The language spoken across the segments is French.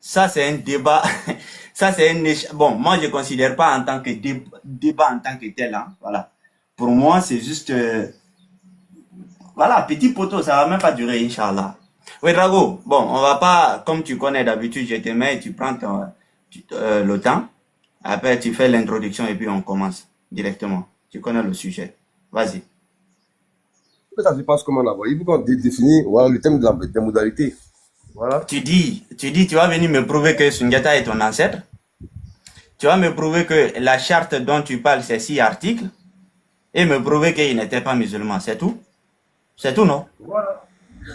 Ça, c'est un débat. Ça, c'est un bon, moi, je ne considère pas en tant que débat en tant que tel. Hein, voilà. Pour moi, c'est juste. Voilà, petit poteau, ça va même pas durer, Inch'Allah. Oui, Drago, bon, on va pas, comme tu connais d'habitude, je te mets, tu prends le temps. Après, tu fais l'introduction et puis on commence directement. Tu connais le sujet. Vas-y. Ça se passe comment là-bas? Il faut qu'on définisse voilà, le thème des modalités. Voilà. Tu vas venir me prouver que Sundiata est ton ancêtre. Tu vas me prouver que la charte dont tu parles, c'est 6 articles. Et me prouver qu'il n'était pas musulman. C'est tout? C'est tout, non? Voilà.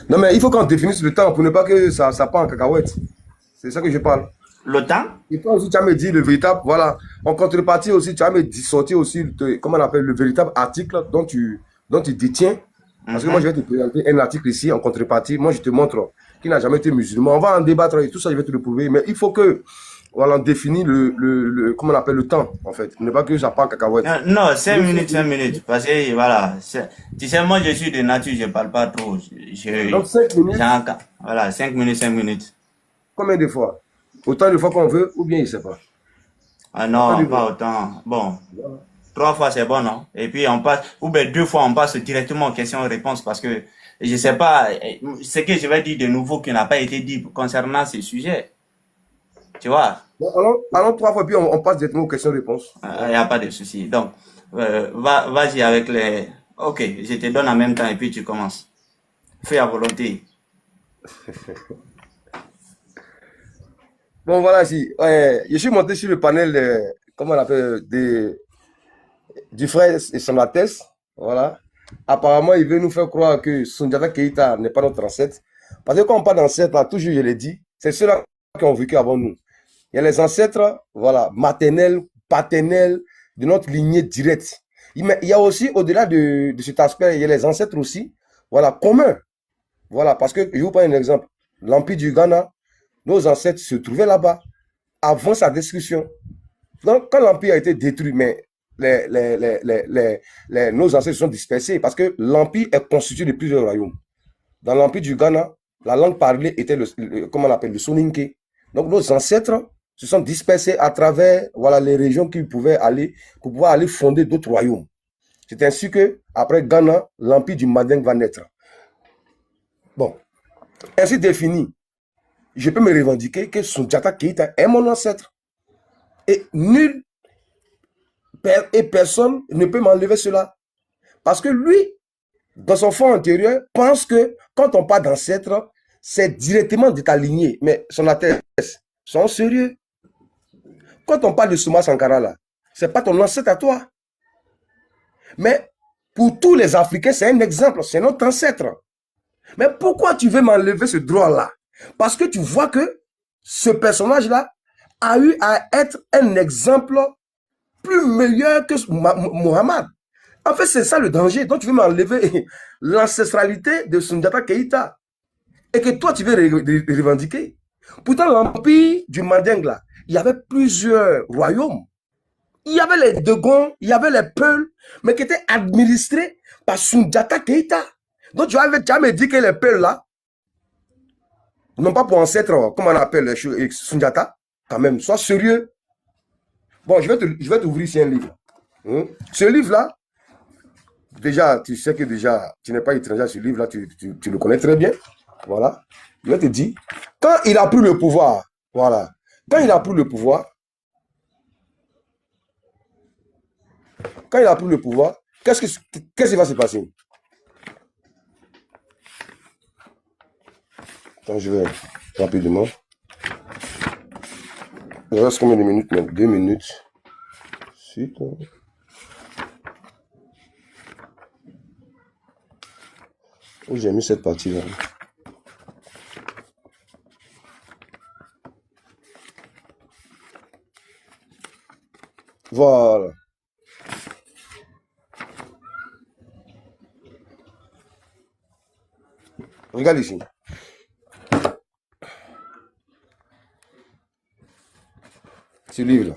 Non, mais il faut qu'on définisse le temps pour ne pas que ça part en cacahuète. C'est ça que je parle. Le temps? Et toi aussi, tu as me dit le véritable, voilà. En contrepartie aussi, tu as me dit sortir aussi, comment on appelle, le véritable article dont tu détiens. Parce que moi, je Mhm. vais te présenter un article ici en contrepartie. Moi, je te montre qu'il n'a jamais été musulman. On va en débattre et tout ça, je vais te le prouver. Mais il faut que, voilà, on définisse comment on appelle, le temps, en fait. Ne pas que ça part en cacahuète. Non, non, 5 Le minutes, 5 fait- minutes. Parce que voilà, tu sais, moi je suis de nature, je parle pas trop. Donc, 5 minutes, Voilà, 5 minutes, 5 minutes. combien de fois? Autant de fois qu'on veut, ou bien il ne sait pas. Ah Autant de non, fois. pas autant. Bon, Voilà. 3 fois c'est bon, non? Et puis on passe, ou bien 2 fois on passe directement aux questions-réponses parce que je sais pas, ce que je vais dire de nouveau qui n'a pas été dit concernant ce sujet. Tu vois, Bon, allons 3 fois, puis on passe directement aux questions-réponses. il n'y Voilà. a pas de souci. Donc, vas-y avec les. Ok, je te donne en même temps et puis tu commences. Fais à volonté. Bon, voilà, si. Je suis monté sur le panel, comment on appelle, du frère et son Altesse. Voilà. Apparemment, il veut nous faire croire que Sundiata Keïta n'est pas notre ancêtre. Parce que quand on parle d'ancêtre, là, toujours, je l'ai dit, c'est ceux-là qui ont vécu avant nous. Il y a les ancêtres, voilà, maternels, paternels, de notre lignée directe. Il y a aussi, au-delà de cet aspect, il y a les ancêtres aussi, voilà, communs. Voilà, parce que, je vous prends un exemple. L'Empire du Ghana, nos ancêtres se trouvaient là-bas avant sa destruction. Donc, quand l'Empire a été détruit, mais nos ancêtres se sont dispersés parce que l'Empire est constitué de plusieurs royaumes. Dans l'Empire du Ghana, la langue parlée était comment on appelle, le Soninké. Donc, nos ancêtres se sont dispersés à travers voilà, les régions qu'ils pouvaient aller pour pouvoir aller fonder d'autres royaumes. C'est ainsi que, après Ghana, l'Empire du Manding va naître. Bon, ainsi défini, je peux me revendiquer que Sundiata Keïta est mon ancêtre. Et nul et personne ne peut m'enlever cela. Parce que lui, dans son fond intérieur, pense que quand on parle d'ancêtre, c'est directement de ta lignée. Mais son atteste sont sérieux. Quand on parle de Souma Sankara, là, c'est pas ton ancêtre à toi. Mais pour tous les Africains, c'est un exemple, c'est notre ancêtre. Mais pourquoi tu veux m'enlever ce droit-là? Parce que tu vois que ce personnage-là a eu à être un exemple plus meilleur que Mohamed. En fait, c'est ça le danger. Donc, tu veux m'enlever l'ancestralité de Sundiata Keïta et que toi, tu veux revendiquer. Pourtant, l'empire du Manding, là, il y avait plusieurs royaumes. Il y avait les Degons, il y avait les Peuls, mais qui étaient administrés par Sundiata Keïta. Donc, tu as me dit que les Peuls, là, non pas pour ancêtre, comment on appelle Sundiata, quand même, sois sérieux. Bon, je vais t'ouvrir ici un livre. Ce livre-là, déjà, tu sais que déjà, tu n'es pas étranger à ce livre-là, tu le connais très bien. Voilà. Je vais te dire, quand il a pris le pouvoir, voilà, quand il a pris le pouvoir, quand il a pris le pouvoir, qu'est-ce qui va se passer? Attends, je vais rapidement. Il reste combien de minutes? 2 minutes. Suite. Où j'ai mis cette partie-là? Voilà. Regarde ici. Ce livre-là.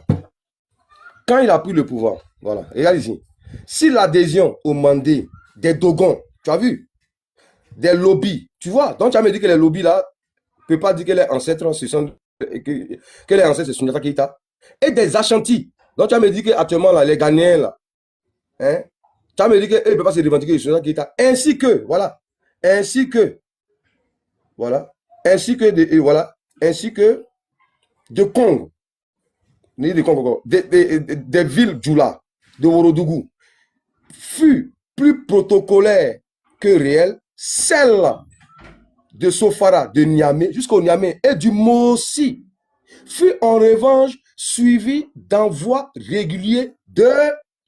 Quand il a pris le pouvoir, voilà, regarde ici. Si l'adhésion au mandé des Dogons, tu as vu, des lobbies, tu vois, donc tu as me dit que les lobbies là, ne peuvent pas dire que les ancêtres, ce sont que les ancêtres, c'est Sundiata Keita, et des Ashanti. Donc, tu as me dit qu'actuellement, là, les Ghanéens, là, hein, tu as me dit qu'ils ne peuvent pas se revendiquer de Sundiata Keita, ainsi que de Congo, des villes Djoula, de Worodougou, fut plus protocolaire que réel, celle de Sofara, de Niamey, jusqu'au Niamey et du Mossi, fut en revanche suivi d'envois réguliers de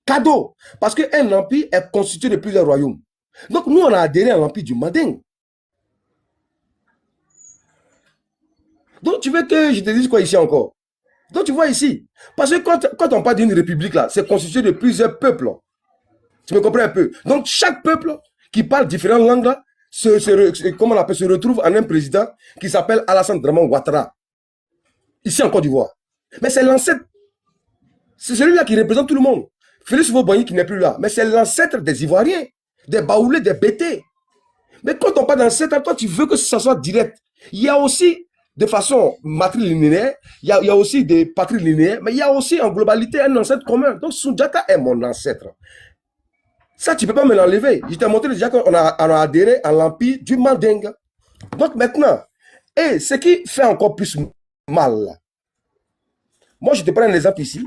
cadeaux. Parce qu'un empire est constitué de plusieurs royaumes. Donc nous, on a adhéré à l'empire du Manding. Donc tu veux que je te dise quoi ici encore? Donc tu vois ici, parce que quand on parle d'une république là, c'est constitué de plusieurs peuples. Tu me comprends un peu? Donc chaque peuple qui parle différentes langues là, comment on appelle, se retrouve en un président qui s'appelle Alassane Draman Ouattara, ici en Côte d'Ivoire. Mais c'est l'ancêtre, c'est celui-là qui représente tout le monde. Félix Houphouët-Boigny qui n'est plus là, mais c'est l'ancêtre des Ivoiriens, des Baoulés, des Bétés. Mais quand on parle d'ancêtre, toi tu veux que ça soit direct. Il y a aussi de façon matrilinéaire, il y a aussi des patrilinéaires, mais il y a aussi en globalité un ancêtre commun. Donc Sundiata est mon ancêtre. Ça, tu ne peux pas me l'enlever. Je t'ai montré déjà qu'on a adhéré à l'empire du Mandingue. Donc maintenant, et ce qui fait encore plus mal, moi je te prends un exemple ici,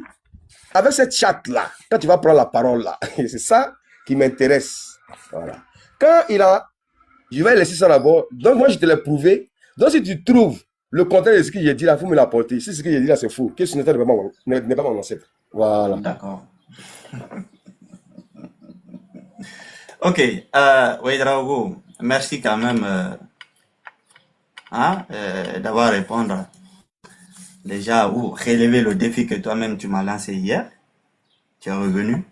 avec cette chatte-là, quand tu vas prendre la parole là, c'est ça qui m'intéresse. Voilà. Quand je vais laisser ça d'abord, donc moi je te l'ai prouvé. Donc si tu trouves le contraire de ce que j'ai dit là, il faut me l'apporter. Si ce que j'ai dit là c'est faux, que ce n'est pas mon ancêtre. Voilà. D'accord. Ok, Ouedraogo, merci quand même d'avoir répondu déjà ou relever le défi que toi-même tu m'as lancé hier. Tu es revenu.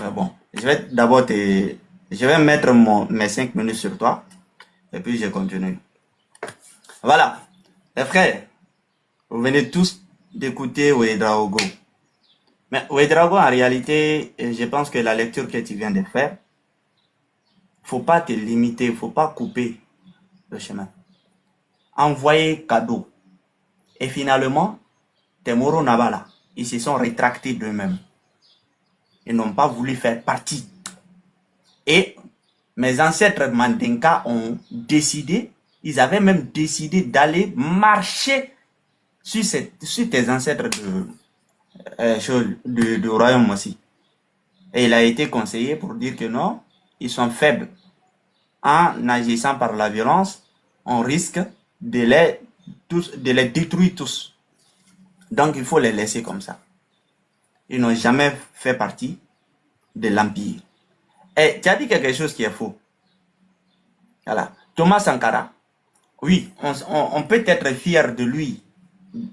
Mais bon, je vais mettre mes 5 minutes sur toi et puis je continue. Voilà, les frères, vous venez tous d'écouter Ouedraogo. Mais Ouedraogo, en réalité, je pense que la lecture que tu viens de faire, faut pas te limiter, faut pas couper le chemin. Envoyer cadeau. Et finalement, tes Moro Nabala, ils se sont rétractés d'eux-mêmes. Ils n'ont pas voulu faire partie. Et mes ancêtres Mandinka ont décidé, ils avaient même décidé d'aller marcher sur tes ancêtres de royaume aussi. Et il a été conseillé pour dire que non, ils sont faibles. En agissant par la violence, on risque de les détruire tous. Donc il faut les laisser comme ça. Ils n'ont jamais fait partie de l'empire. Et tu as dit quelque chose qui est faux. Voilà. Thomas Sankara, oui, on peut être fier de lui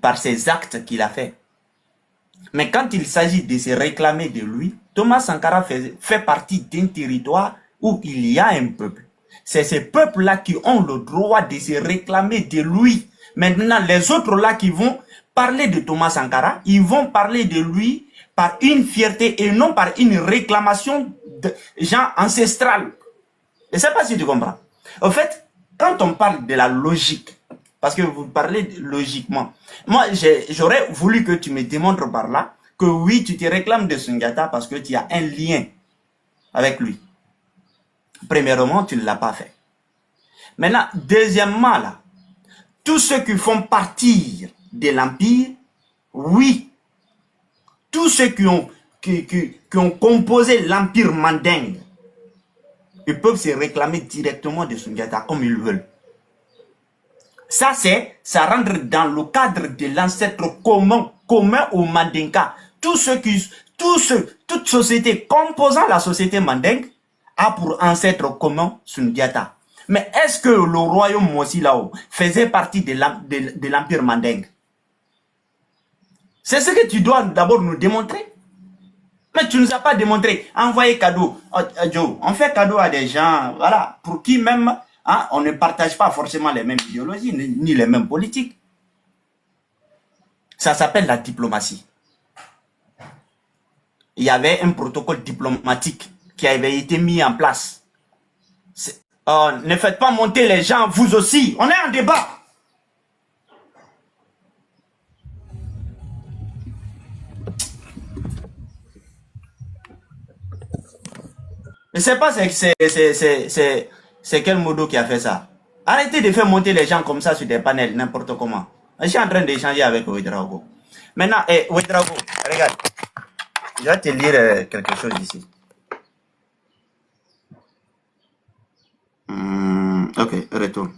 par ses actes qu'il a fait. Mais quand il s'agit de se réclamer de lui, Thomas Sankara fait partie d'un territoire où il y a un peuple. C'est ces peuples-là qui ont le droit de se réclamer de lui. Maintenant, les autres là qui vont parler de Thomas Sankara, ils vont parler de lui par une fierté et non par une réclamation de gens ancestrales. Je ne sais pas si tu comprends. En fait, quand on parle de la logique, parce que vous parlez logiquement, moi j'aurais voulu que tu me démontres par là que oui, tu te réclames de Sundiata parce que tu as un lien avec lui. Premièrement, tu ne l'as pas fait. Maintenant, deuxièmement, là, tous ceux qui font partie de l'Empire, oui, tous ceux qui ont composé l'Empire Mandingue, ils peuvent se réclamer directement de Sundiata comme ils veulent. Ça rentre dans le cadre de l'ancêtre commun au Mandinka. Toute société composant la société Mandingue a pour ancêtre commun Sundiata. Mais est-ce que le royaume Mosilao faisait partie de l'empire Mandingue? C'est ce que tu dois d'abord nous démontrer. Mais tu ne nous as pas démontré. Envoyer cadeau. Joe, on fait cadeau à des gens, voilà, pour qui même on ne partage pas forcément les mêmes idéologies, ni les mêmes politiques. Ça s'appelle la diplomatie. Il y avait un protocole diplomatique qui avait été mis en place. Ne faites pas monter les gens, vous aussi. On est en débat. Je ne sais pas c'est quel modo qui a fait ça. Arrêtez de faire monter les gens comme ça sur des panels, n'importe comment. Je suis en train d'échanger avec Ouedraogo. Maintenant, Ouedraogo, regarde. Je vais te lire quelque chose ici. Ok, retourne.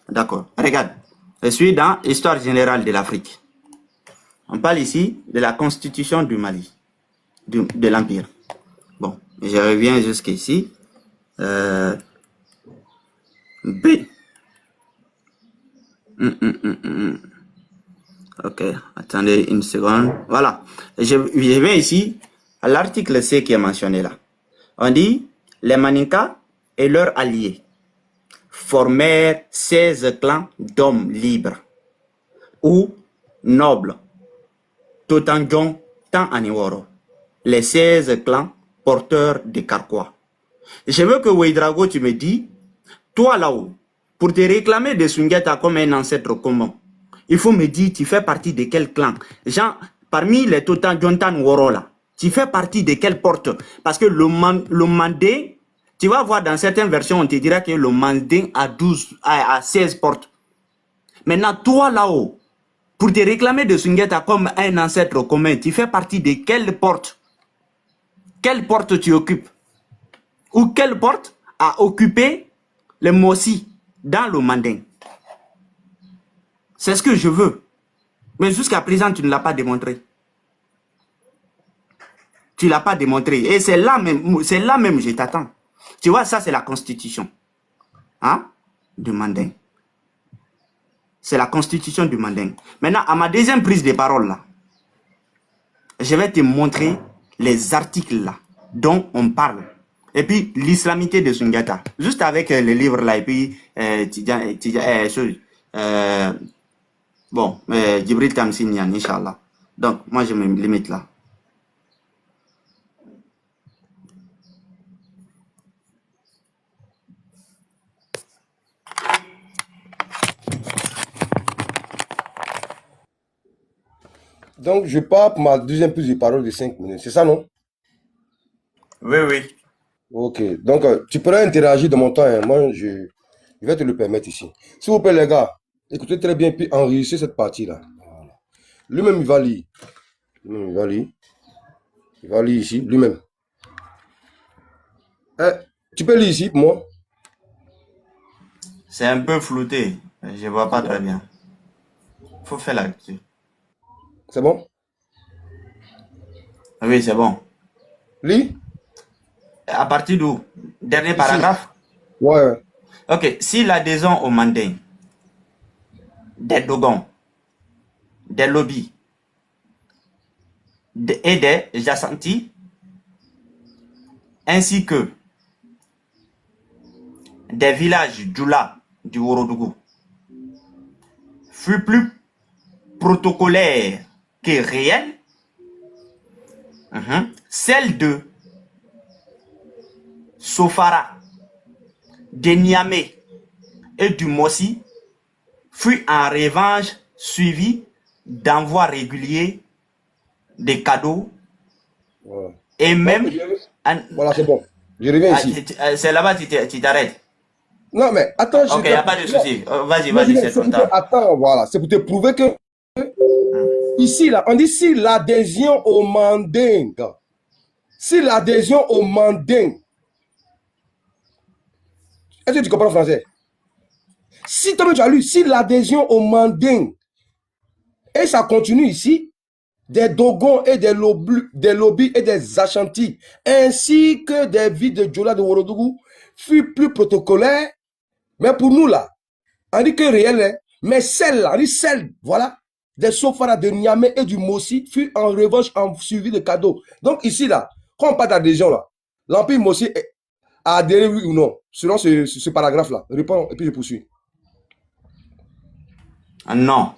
D'accord, regarde. Je suis dans Histoire générale de l'Afrique. On parle ici de la constitution du Mali, de l'Empire. Bon, je reviens jusqu'ici. B. Ok, attendez une seconde. Voilà. Je viens ici à l'article C qui est mentionné là. On dit les Maninka et leurs alliés formèrent 16 clans d'hommes libres ou nobles, Totanjon Tan Aniworo, les 16 clans porteurs de Carquois. Je veux que Ouedraogo, tu me dis, toi là-haut, pour te réclamer de Sundiata comme un ancêtre commun, il faut me dire, tu fais partie de quel clan? Genre, parmi les Totanjon Tan Woro là, tu fais partie de quelle porte? Parce que le Mandé, tu vas voir dans certaines versions, on te dira que le Mandé a 16 portes. Maintenant, toi là-haut, pour te réclamer de Sundiata comme un ancêtre commun, tu fais partie de quelle porte? Quelle porte tu occupes? Ou quelle porte a occupé le Mossi dans le Manding? C'est ce que je veux. Mais jusqu'à présent, tu ne l'as pas démontré. Tu ne l'as pas démontré. Et c'est là même je t'attends. Tu vois, ça, c'est la constitution. Hein? Du Manding. C'est la constitution du Manding. Maintenant, à ma deuxième prise de parole, là, je vais te montrer les articles là, dont on parle. Et puis, l'islamité de Sundiata. Juste avec les livres là, et puis, Djibril Tamsinian, Inch'Allah. Donc, moi, je me limite là. Donc, je pars pour ma deuxième prise de parole de 5 minutes. C'est ça, non? Oui, oui. Ok. Donc, tu pourrais interagir de mon temps, hein. Moi, je vais te le permettre ici. S'il vous plaît, les gars, écoutez très bien, puis enregistrez cette partie-là. Voilà. Lui-même, il va lire. Lui-même, il va lire. Il va lire ici, lui-même. Tu peux lire ici pour moi? C'est un peu flouté. Je ne vois pas très bien. Il faut faire la lecture. C'est bon? Oui, c'est bon. Lis? À partir d'où? Dernier Ici. paragraphe? Ouais. Ok. Si l'adhésion au Manding des Dogons, des lobbies et des Jassanti, ainsi que des villages Djoula du Worodougou, fut plus protocolaire que réelle, celle de Sofara, de Niamey et du Mossi fut en revanche suivie d'envois réguliers de cadeaux Voilà. et même... Voilà, c'est bon. Je reviens ici. C'est là-bas que tu t'arrêtes. Non, mais attends. Ok, il n'y a pas de souci. Vas-y, c'est ton temps. Attends, voilà. C'est pour te prouver que ici, là, on dit si l'adhésion au Manding. Si l'adhésion au Manding. Est-ce que tu comprends le français? Si toi tu as lu, si l'adhésion au Manding, et ça continue ici, des Dogons et des lobbies et des Ashanti, ainsi que des villes de Djoula de Worodougou, fut plus protocolaire. Mais pour nous là, on dit que réel est, mais celle-là, on dit celle, voilà, des Sofara de Niamey et du Mossi fut en revanche en suivi de cadeaux. Donc ici là, quand on parle d'adhésion là, l'Empire Mossi a adhéré oui ou non, selon ce paragraphe-là. Réponds et puis je poursuis. Non.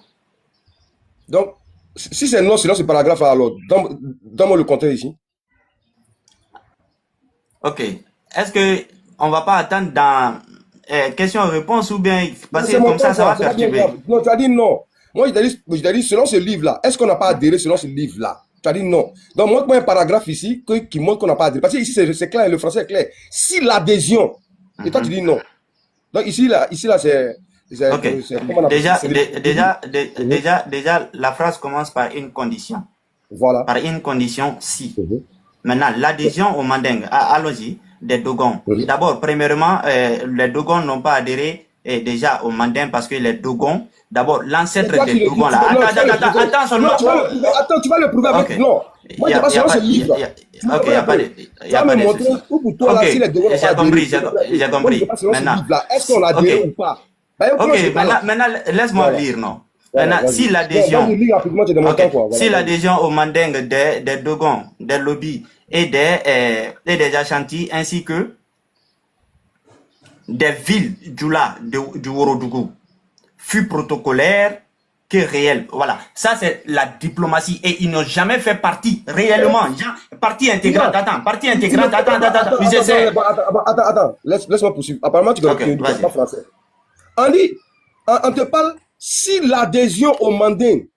Donc, si c'est non, selon ce paragraphe-là, alors, donne-moi le contexte ici. Ok. Est-ce que on va pas attendre dans question-réponse ou bien parce que comme ça va perturber? Non, tu as dit non. Moi, je t'ai dit selon ce livre-là. Est-ce qu'on n'a pas adhéré selon ce livre-là? Tu as dit non. Donc, montre-moi un paragraphe ici qui montre qu'on n'a pas adhéré. Parce que ici, c'est clair, le français est clair. Si l'adhésion, et toi, tu dis non. Donc, ici, là, c'est... Ok. Déjà, la phrase commence par une condition. Voilà. Par une condition si. Maintenant, l'adhésion au mandingue, allons-y, des Dogons. D'abord, premièrement, les Dogons n'ont pas adhéré déjà au mandingue parce que les Dogons, d'abord, l'ancêtre des Dogons là. Attends seulement. Attends, tu vas le prouver avec. Non. Moi, je ne sais pas ce livre. Ok, il n'y a pas de. Tu vas me montrer où pour toi là, si les Dogons n'ont pas adhéré. J'ai compris. Maintenant, est-ce qu'on a adhéré ou pas? Ok, maintenant laisse-moi lire, non. Maintenant, si l'adhésion, si l'adhésion au mandingue des Dogons, des Lobis et des Ashanti, ainsi que des villes du Worodougou, fut protocolaire que réel. Voilà, ça c'est la diplomatie et ils n'ont jamais fait partie réellement. Partie intégrante, attends. Attends, laisse-moi poursuivre. Apparemment, tu ne parles pas français. On te parle si l'adhésion au mandingue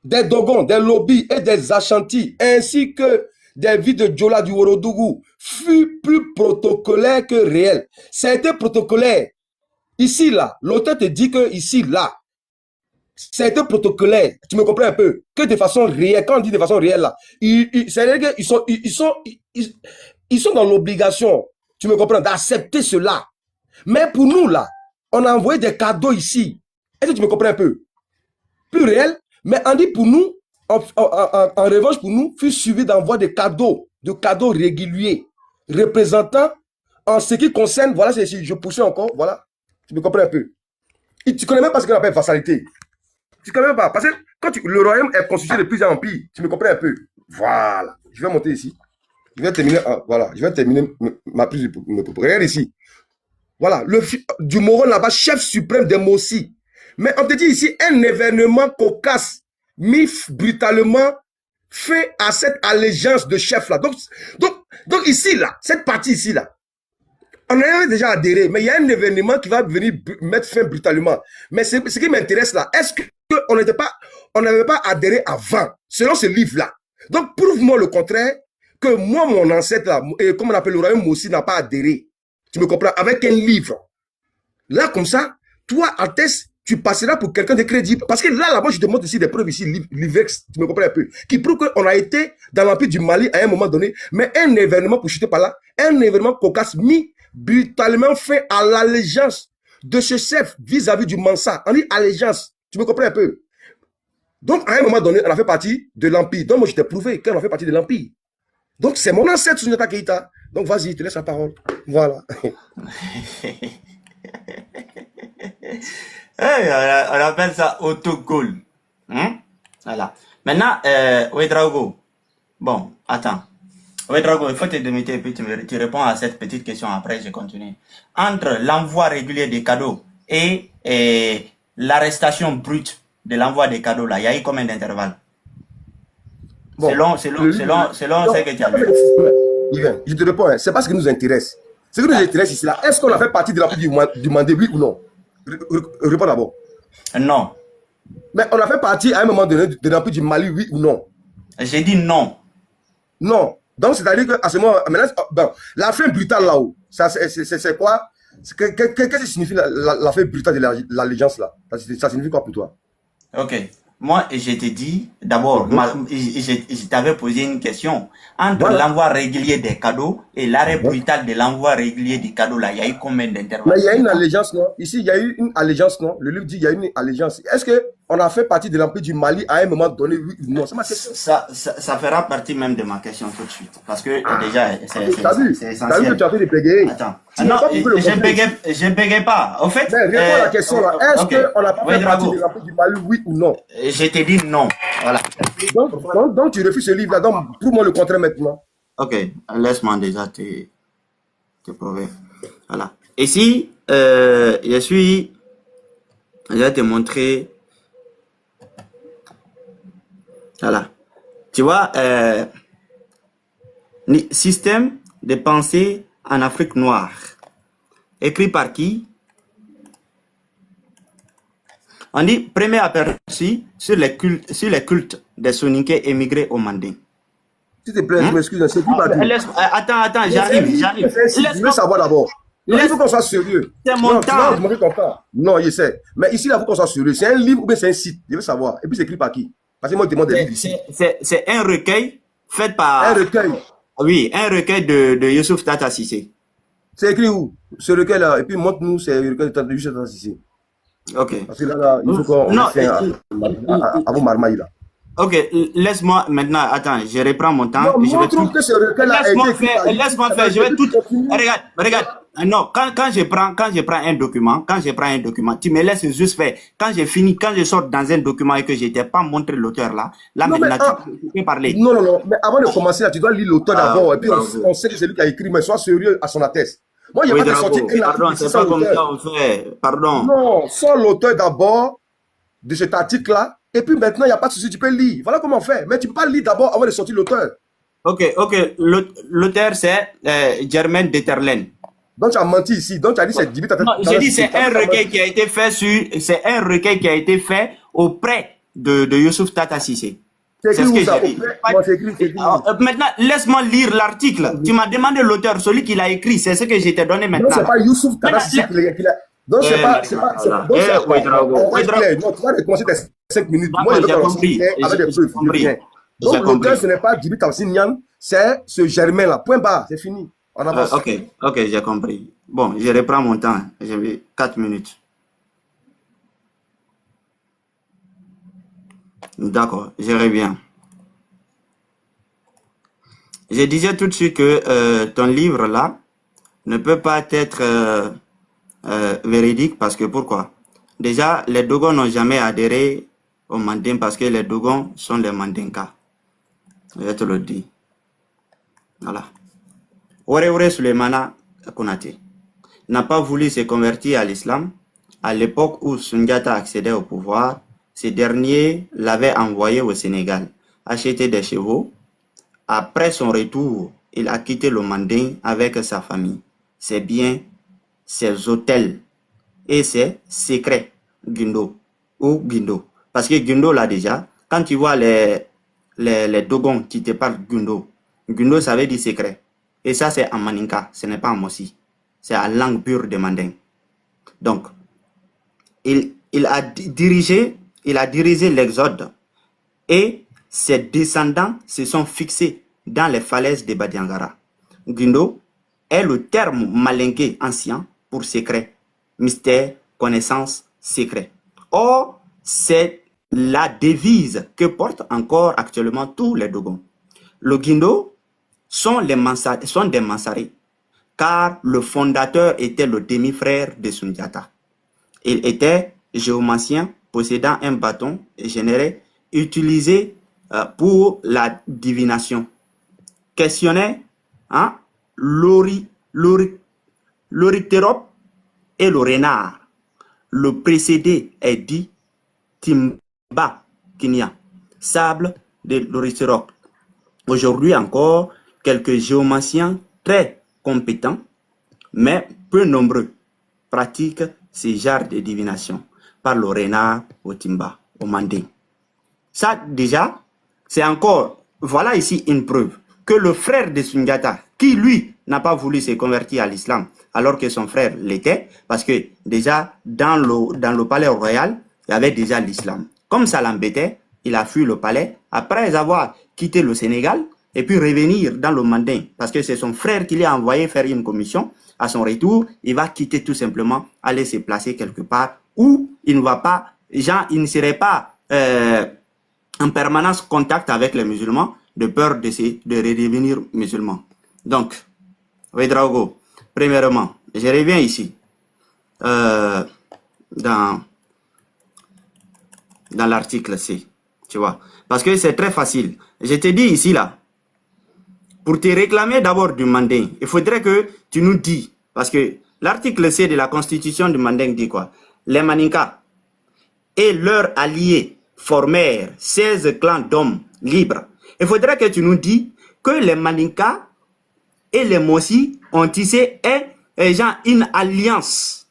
des Dogons, des Lobis et des Ashanti, ainsi que des villes de Djola du Worodougou, fut plus protocolaire que réel. Ça a été protocolaire. Ici, là, l'auteur te dit que ici, là, ça a été protocolaire. Tu me comprends un peu? Que de façon réelle, quand on dit de façon réelle, là, c'est-à-dire qu'ils sont dans l'obligation, tu me comprends, d'accepter cela. Mais pour nous, là, on a envoyé des cadeaux ici. Est-ce que tu me comprends un peu? Plus réel, mais on dit pour nous, en revanche pour nous, fut suivi d'envoi de cadeaux réguliers, représentant en ce qui concerne, voilà, si je poussais encore, voilà, tu me comprends un peu. Et tu connais même pas ce qu'on appelle vassalité. Tu connais même pas, parce que quand le royaume est constitué de plusieurs empires, tu me comprends un peu. Voilà, je vais monter ici. Je vais terminer, ma prise de regarde ici. Voilà, du Moron là-bas, chef suprême des Mossi. Mais on te dit ici, un événement cocasse, mis brutalement fait à cette allégeance de chef là. Donc ici là, cette partie ici là, on avait déjà adhéré, mais il y a un événement qui va venir mettre fin brutalement. Mais ce qui m'intéresse là, est-ce qu'on n'avait pas adhéré avant, selon ce livre là? Donc prouve-moi le contraire, que moi, mon ancêtre là, comme on appelle le royaume Mossi, n'a pas adhéré. Tu me comprends? Avec un livre. Là, comme ça, toi, Altesse, tu passeras pour quelqu'un de crédible. Parce que là, moi, je te montre ici des preuves ici, l'IVEX, tu me comprends un peu, qui prouve qu'on a été dans l'empire du Mali à un moment donné, mais un événement, pour chuter par là, un événement cocasse mis brutalement fait à l'allégeance de ce chef vis-à-vis du Mansa. On dit allégeance. Tu me comprends un peu? Donc, à un moment donné, on a fait partie de l'empire. Donc, moi, je t'ai prouvé qu'on a fait partie de l'empire. Donc, c'est mon ancêtre, Soundiata Keïta. Donc, vas-y, je te laisse la parole. Voilà. On appelle ça autogol. Voilà. Maintenant, Ouedraogo. Bon, attends. Ouedraogo, il faut te délimiter et puis tu réponds à cette petite question. Après, je continue. Entre l'envoi régulier des cadeaux et l'arrestation brute de l'envoi des cadeaux, là, il y a eu combien d'intervalles? Bon, selon ce que tu as vu. Je te réponds, c'est pas ce qui nous intéresse. Ce qui nous intéresse ici, là, est-ce qu'on a fait partie de l'empire du Mandé, oui ou non? Réponds d'abord. Non. Mais on a fait partie à un moment donné de l'empire du Mali, oui ou non? J'ai dit non. Non. Donc, c'est-à-dire qu'à ce moment, maintenant, la fin brutale là-haut, c'est quoi? Qu'est-ce que signifie la fin brutale de l'allégeance là? Ça signifie quoi pour toi? Ok. Moi, je t'ai dit, d'abord, je t'avais posé une question. Entre l'envoi régulier des cadeaux et l'arrêt brutal de l'envoi régulier des cadeaux, là, il y a eu combien d'interventions? Mais il y a une allégeance, non? Ici, il y a eu une allégeance, non? Le livre dit qu'il y a une allégeance. Est-ce qu'on a fait partie de l'empire du Mali à un moment donné, oui ou non? C'est ma question. Ça fera partie même de ma question tout de suite. Parce que déjà, c'est essentiel. T'as vu que tu as fait des bégayer? Attends. Non, je ne bégaye pas. Au fait, mais réponds à la question là. Est-ce qu'on a fait partie de l'empire du Mali, oui ou non? Je t'ai dit non. Voilà. Donc tu refuses ce livre là. Donc, prouve-moi le contraire maintenant. Ok, laisse-moi déjà te prouver. Voilà. Ici, je vais te montrer. Voilà. Tu vois, système de pensée en Afrique noire. Écrit par qui? On dit premier aperçu sur les cultes des Soninké émigrés au Manding. S'il te plaît, je m'excuse, c'est plus parti. Attends, j'arrive. Je veux savoir d'abord. Il faut qu'on soit sérieux. C'est mon temps. Non, je sais. Mais ici, il faut qu'on soit sérieux. C'est un livre ou bien c'est un site? Je veux savoir. Et puis, c'est écrit par qui? Parce que moi, je demande des livres ici. C'est un recueil fait par... Un recueil? Oui, un recueil de Youssouf Tata Cissé. C'est écrit où? Ce recueil-là. Et puis, montre-nous, c'est le recueil de Youssouf Tata Cissé. Ok. Parce que là, il faut qu'on fasse à vos marmailles, là. Ok, laisse-moi maintenant, attends, je reprends mon temps. Non, montre-nous que ce recueil-là laisse-moi faire, je vais tout... Regarde, non, quand je prends un document, tu me laisses juste faire. Quand j'ai fini, quand je sors dans un document et que je t'ai pas montré l'auteur là maintenant, tu peux parler. Non, mais avant de commencer là, tu dois lire l'auteur d'abord, et puis on sait que c'est lui qui a écrit, mais sois sérieux à son atteste. Moi, il n'y a pas de sortir un article c'est pas comme ça on fait, pardon. Non, sors l'auteur d'abord de cet article-là, et puis maintenant, il n'y a pas de souci, tu peux lire. Voilà comment on fait. Mais tu ne peux pas lire d'abord avant de sortir l'auteur. Ok, l'auteur c'est Germaine Deterlen. Donc tu as menti ici, donc tu as dit c'est Djiby Tata. Non, j'ai dit c'est un recueil qui a été fait c'est un recueil qui a été fait auprès de Youssouf Tata Cissé. C'est ce que j'ai dit. Maintenant, laisse-moi lire l'article. Tu m'as demandé l'auteur, celui qui l'a écrit, c'est ce que je t'ai donné maintenant. Non, c'est pas Youssouf Tata Cissé qui l'a. Donc c'est pas. Non, tu vas recommencer tes 5 minutes. Moi, je vais compris. Avec des preuves. Donc l'auteur, ce n'est pas Djiby Tata Niane, c'est ce Germain là. Point barre, c'est fini. On avance. Ok, j'ai compris. Bon, je reprends mon temps. J'ai 4 minutes. D'accord, je reviens. Je disais tout de suite que ton livre là ne peut pas être véridique parce que pourquoi? Déjà, les Dogons n'ont jamais adhéré au Manding parce que les Dogons sont les Mandinkas. Je te le dis. Voilà. Oreore Sulemana Konate n'a pas voulu se convertir à l'islam. À l'époque où Sundiata accédait au pouvoir, ces derniers l'avaient envoyé au Sénégal, acheter des chevaux. Après son retour, il a quitté le Manding avec sa famille, ses biens, ses hôtels et ses secrets Guindo ou Guindo. Parce que Guindo là déjà, quand tu vois les Dogons qui te parlent Guindo, Guindo ça veut dire secret. Et ça, c'est en Maninka, ce n'est pas en Mossi. C'est en langue pure de Manding. Donc, il a dirigé l'exode et ses descendants se sont fixés dans les falaises de Badiangara. Guindo est le terme malinké ancien pour secret, mystère, connaissance, secret. Or, c'est la devise que portent encore actuellement tous les Dogons. Le Guindo sont des Mansarés, car le fondateur était le demi-frère de Sundiata. Il était géomancien, possédant un bâton généré utilisé pour la divination. Questionnait l'orythérope et le renard. Le précédé est dit Timba Kinia, sable de l'orythérope. Aujourd'hui encore, quelques géomanciens très compétents, mais peu nombreux, pratiquent ces genres de divination par le renard au timba, au manding. Ça, déjà, c'est encore, voilà ici une preuve que le frère de Sundiata, qui lui n'a pas voulu se convertir à l'islam, alors que son frère l'était, parce que déjà, dans le palais royal, il y avait déjà l'islam. Comme ça l'embêtait, il a fui le palais, après avoir quitté le Sénégal, et puis revenir dans le Manding, parce que c'est son frère qui l'a envoyé faire une commission. À son retour, il va quitter tout simplement, aller se placer quelque part où il ne va pas, il ne serait pas en permanence contact avec les musulmans, de peur de redevenir musulman. Donc, Ouedraogo, premièrement, je reviens ici, dans l'article C, tu vois, parce que c'est très facile. Je te dis ici, là, pour te réclamer d'abord du Manding, il faudrait que tu nous dis, parce que l'article C de la constitution du Manding dit quoi? Les Maninkas et leurs alliés formèrent 16 clans d'hommes libres. Il faudrait que tu nous dis que les Maninkas et les Mossi ont tissé une alliance.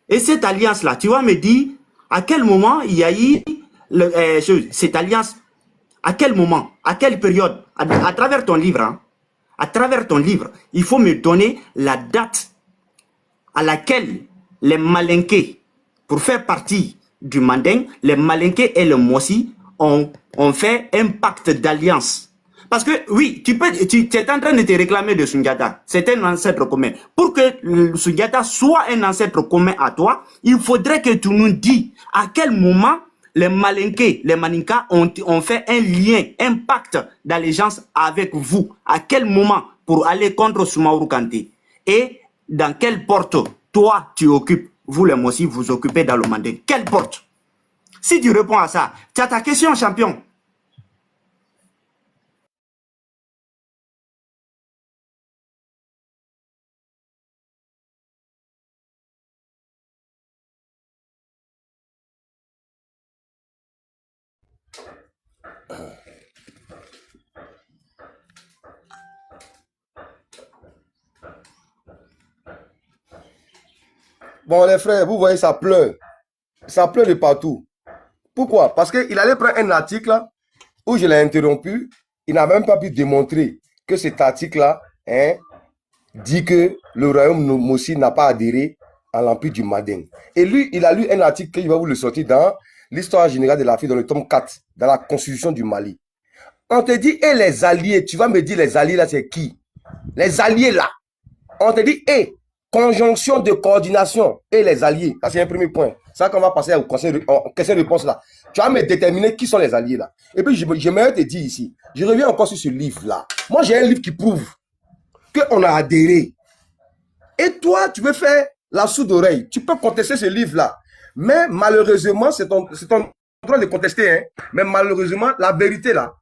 Et cette alliance-là, tu vas me dire, À quel moment il y a eu cette alliance? À quel moment? À quelle période? À travers ton livre, hein? À travers ton livre, il faut me donner la date à laquelle les Malinqués, pour faire partie du Manding, les Malinqués et le Mossi ont fait un pacte d'alliance. Parce que oui, tu es en train de te réclamer de Sundiata. C'est un ancêtre commun. Pour que Sundiata soit un ancêtre commun à toi, il faudrait que tu nous dises à quel moment les Malinqués, les Maninka ont fait un lien, un pacte d'allégeance avec vous. À quel moment pour aller contre Soumaoro Kanté? Et dans quelle porte toi tu occupes, vous les Mossi, vous occupez dans le Manding? Quelle porte? Si tu réponds à ça, tu as ta question, champion. Bon, les frères, vous voyez, ça pleure. Ça pleure de partout. Pourquoi? Parce qu'il allait prendre un article où je l'ai interrompu. Il n'a même pas pu démontrer que cet article-là dit que le royaume Mossi n'a pas adhéré à l'empire du Manding. Et lui, il a lu un article que je vais vous le sortir dans l'histoire générale de l'Afrique, dans le tome 4, dans la constitution du Mali. On te dit, et les alliés, tu vas me dire les alliés là, c'est qui? Les alliés là. On te dit, et conjonction de coordination et les alliés. Ça, c'est un premier point. Ça, qu'on va passer au question-réponse là. Tu vas me déterminer qui sont les alliés là. Et puis, j'aimerais te dire ici, je reviens encore sur ce livre là. Moi, j'ai un livre qui prouve qu'on a adhéré. Et toi, tu veux faire la sourde oreille. Tu peux contester ce livre là. Mais malheureusement, c'est ton droit de contester. Hein. Mais malheureusement, la vérité là,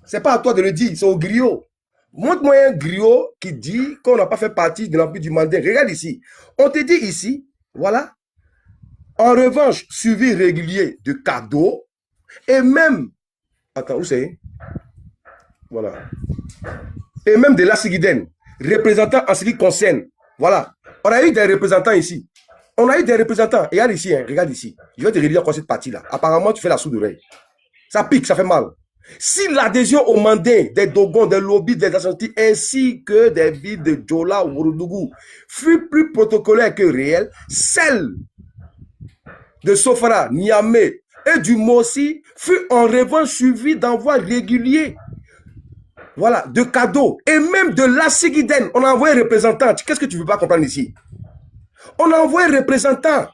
c'est pas à toi de le dire, c'est au griot. Montre-moi un griot qui dit qu'on n'a pas fait partie de l'empire du Manding. Regarde ici. On te dit ici, voilà. En revanche, suivi régulier de cadeaux et même... Attends, où c'est? Voilà. Et même de la Sigiden, représentant en ce qui concerne. Voilà. On a eu des représentants ici. On a eu des représentants. Regarde ici, hein, regarde ici. Je vais te relire encore cette partie-là. Apparemment, tu fais la sourde oreille. Ça pique, ça fait mal. Si l'adhésion au Manding des Dogons, des lobbies, des Ashanti, ainsi que des villes de Djola ou Ourodougou fut plus protocolaire que réelle, celle de Sofara, Niamey et du Mossi fut en revanche suivie d'envois réguliers. Voilà, de cadeaux et même de la Sigiden. On a envoyé un représentant. Qu'est-ce que tu ne veux pas comprendre ici? On a envoyé un représentant.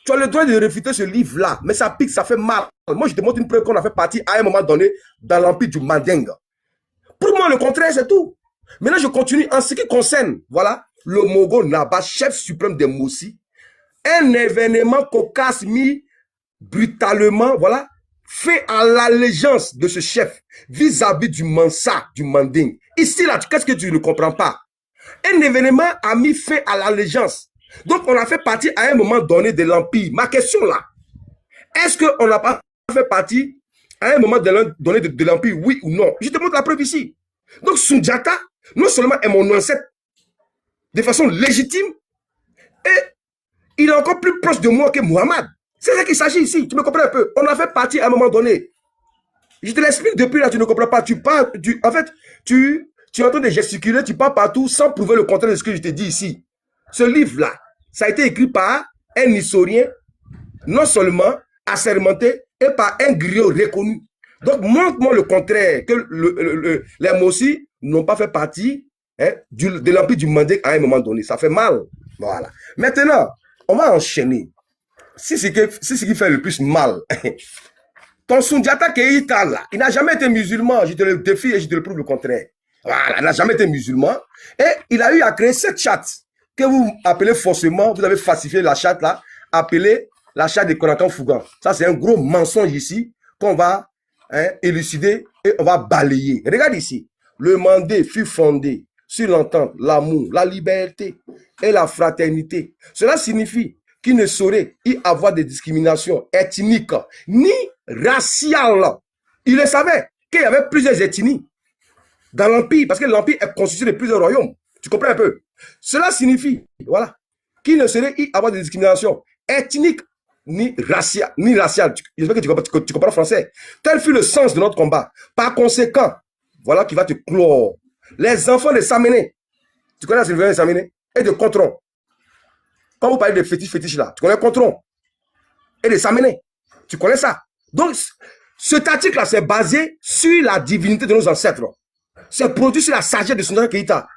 Tu as le droit de réfuter ce livre-là, mais ça pique, ça fait mal. Moi, je te montre une preuve qu'on a fait partie à un moment donné dans l'empire du Manding. Pour moi, le contraire, c'est tout. Maintenant, je continue. En ce qui concerne, voilà, le Mogo Naba, chef suprême des Mossi, un événement cocasse mis brutalement, voilà, fait à l'allégeance de ce chef vis-à-vis du Mansa, du Manding. Ici, là, qu'est-ce que tu ne comprends pas? Un événement a mis fait à l'allégeance. Donc, on a fait partie à un moment donné de l'Empire. Ma question là, est-ce qu'on n'a pas fait partie à un moment donné de l'Empire, oui ou non? Je te montre la preuve ici. Donc, Sundiata, non seulement est mon ancêtre de façon légitime, et il est encore plus proche de moi que Muhammad. C'est ça qu'il s'agit ici. Tu me comprends un peu? On a fait partie à un moment donné. Je te l'explique depuis là, tu ne comprends pas. En fait, tu es en train de gesticuler, tu pars partout sans prouver le contraire de ce que je te dis ici. Ce livre-là, ça a été écrit par un historien, non seulement assermenté, et par un griot reconnu. Donc, montre-moi le contraire, que les Mossi n'ont pas fait partie de l'empire du Manding à un moment donné. Ça fait mal. Voilà. Maintenant, on va enchaîner. C'est ce qui fait le plus mal. Ton Sundiata Keïta, là, il n'a jamais été musulman. Je te le défie et je te le prouve le contraire. Voilà, il n'a jamais été musulman. Et il a eu à créer cette charte que vous appelez faussement, vous avez falsifié la charte là, appelée la charte de Konatan Fougan. Ça, c'est un gros mensonge ici qu'on va élucider et on va balayer. Regarde ici. Le Mandé fut fondé sur l'entente, l'amour, la liberté et la fraternité. Cela signifie qu'il ne saurait y avoir de discrimination ethnique ni raciale. Il le savait qu'il y avait plusieurs ethnies dans l'Empire, parce que l'Empire est constitué de plusieurs royaumes. Tu comprends un peu? Cela signifie, voilà, qu'il ne saurait y avoir de discrimination ethnique ni racial. J'espère que tu comprends français. Tel fut le sens de notre combat. Par conséquent, voilà qui va te clore. Les enfants de Samené, tu connais la Sylvain de Samené, et de Contron. Quand vous parlez de fétiche là, tu connais Contron et de Samené. Tu connais ça. Donc, cet article-là, c'est basé sur la divinité de nos ancêtres. C'est produit sur la sagesse de Sundiata Keita.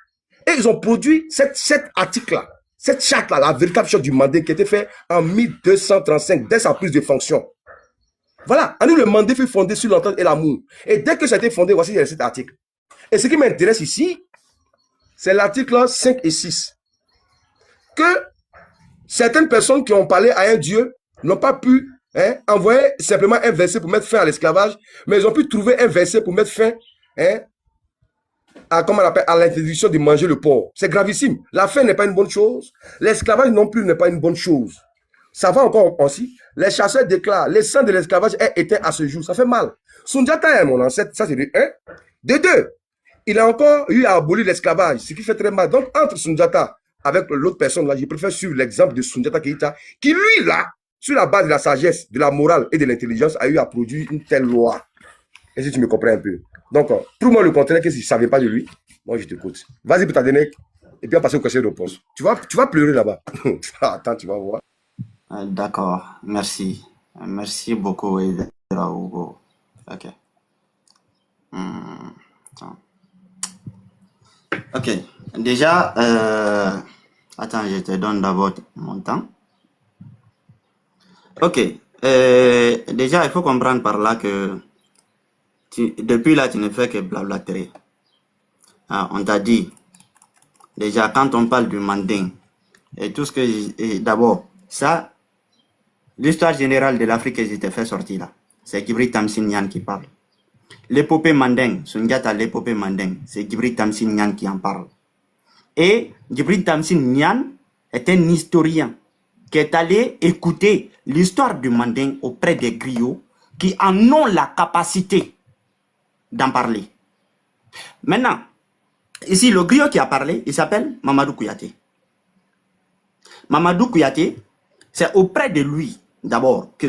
Et ils ont produit cet article-là, cette charte-là, la véritable charte du Mandé qui a été faite en 1235, dès sa prise de fonction. Voilà, en nous, le Mandé fut fondé sur l'entente et l'amour. Et dès que ça a été fondé, voici cet article. Et ce qui m'intéresse ici, c'est l'article 5 et 6. Que certaines personnes qui ont parlé à un Dieu n'ont pas pu envoyer simplement un verset pour mettre fin à l'esclavage, mais ils ont pu trouver un verset pour mettre fin à l'interdiction de manger le porc. C'est gravissime. La faim n'est pas une bonne chose. L'esclavage non plus n'est pas une bonne chose. Ça va encore aussi. Les chasseurs déclarent, le sang de l'esclavage est éteint à ce jour. Ça fait mal. Sundiata est mon ancêtre. Ça, c'est de 1. De 2, il a encore eu à abolir l'esclavage, ce qui fait très mal. Donc, entre Sundiata avec l'autre personne là, je préfère suivre l'exemple de Sundiata Keita, qui lui là, sur la base de la sagesse, de la morale et de l'intelligence, a eu à produire une telle loi. Et si tu me comprends un peu. Donc, pour moi, le contraire, que si je ne savais pas de lui, moi, je t'écoute. Vas-y pour ta dernière, et puis on passe au question de réponse. Tu vas pleurer là-bas. Attends, tu vas voir. D'accord, merci. Merci beaucoup, Hugo. Ok. Attends. Ok. Déjà, attends, je te donne d'abord mon temps. Ok. Déjà, il faut comprendre par là que depuis là, tu ne fais que blablater. On t'a dit, déjà, quand on parle du manding, et tout ce que... D'abord, ça, l'histoire générale de l'Afrique que je t'ai fait sortir là, c'est Djibril Tamsine Niane qui parle. L'épopée manding, Sundiata, l'épopée manding, c'est Djibril Tamsine Niane qui en parle. Et Djibril Tamsine Niane est un historien qui est allé écouter l'histoire du manding auprès des griots qui en ont la capacité d'en parler. Maintenant, ici, le griot qui a parlé, il s'appelle Mamadou Kouyaté. Mamadou Kouyaté, c'est auprès de lui, d'abord, que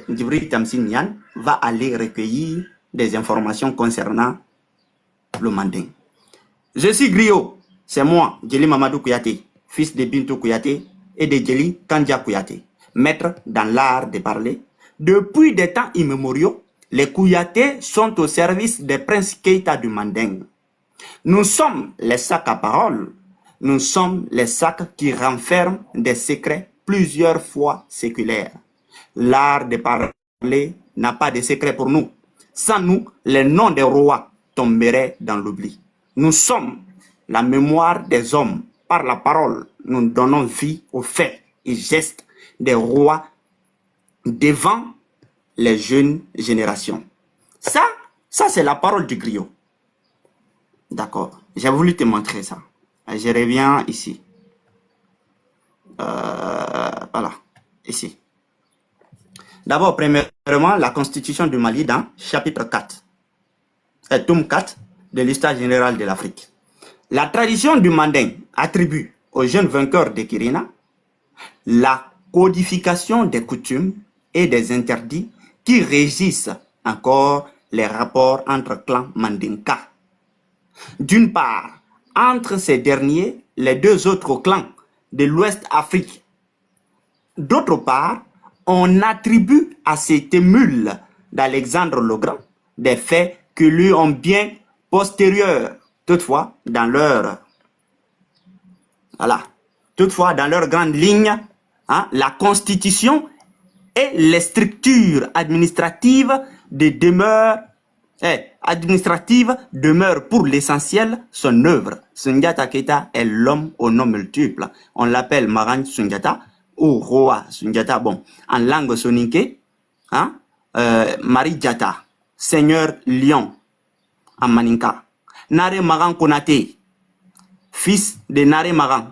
Djibril Tamsine Niane va aller recueillir des informations concernant le manding. Je suis griot, c'est moi, Djeli Mamadou Kouyaté, fils de Bintou Kouyaté et de Djeli Kandia Kouyaté, maître dans l'art de parler. Depuis des temps immémoriaux, les Kouyaté sont au service des princes Keita du manding. Nous sommes les sacs à parole. Nous sommes les sacs qui renferment des secrets plusieurs fois séculaires. L'art de parler n'a pas de secret pour nous. Sans nous, les noms des rois tomberaient dans l'oubli. Nous sommes la mémoire des hommes. Par la parole, nous donnons vie aux faits et gestes des rois devant les jeunes générations. Ça c'est la parole du griot. D'accord. J'ai voulu te montrer ça. Je reviens ici. Voilà. Ici. D'abord, premièrement, la constitution du Mali dans chapitre 4. Tome 4 de l'histoire générale de l'Afrique. La tradition du manding attribue aux jeunes vainqueurs de Kirina la codification des coutumes et des interdits qui régissent encore les rapports entre clans mandinka. D'une part, entre ces derniers, les deux autres clans de l'Ouest Afrique. D'autre part, on attribue à cet émule d'Alexandre le Grand des faits qui lui ont bien postérieurs. Toutefois, dans leur grande ligne, la constitution et les structures administratives demeurent pour l'essentiel son œuvre. Sundiata Keita est l'homme aux noms multiples. On l'appelle Maran Sundiata ou Roi Sundiata. Bon, en langue soninké, Marie Diata, Seigneur Lion, en Maninka. Nare Maran Konate, fils de Nare Maran.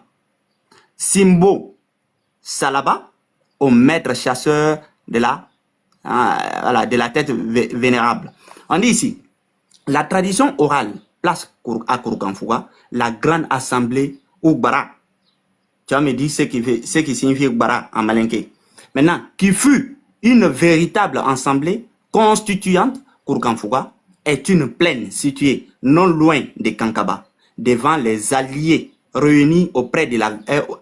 Simbo Salaba, au maître chasseur de la tête vénérable. On dit ici, la tradition orale, place à Kouroukanfouga, la grande assemblée Ougbara. Tu vas me dire ce qui signifie Ougbara en malinké. Maintenant, qui fut une véritable assemblée constituante, Kourkanfouga est une plaine située non loin de Kankaba, devant les alliés réunis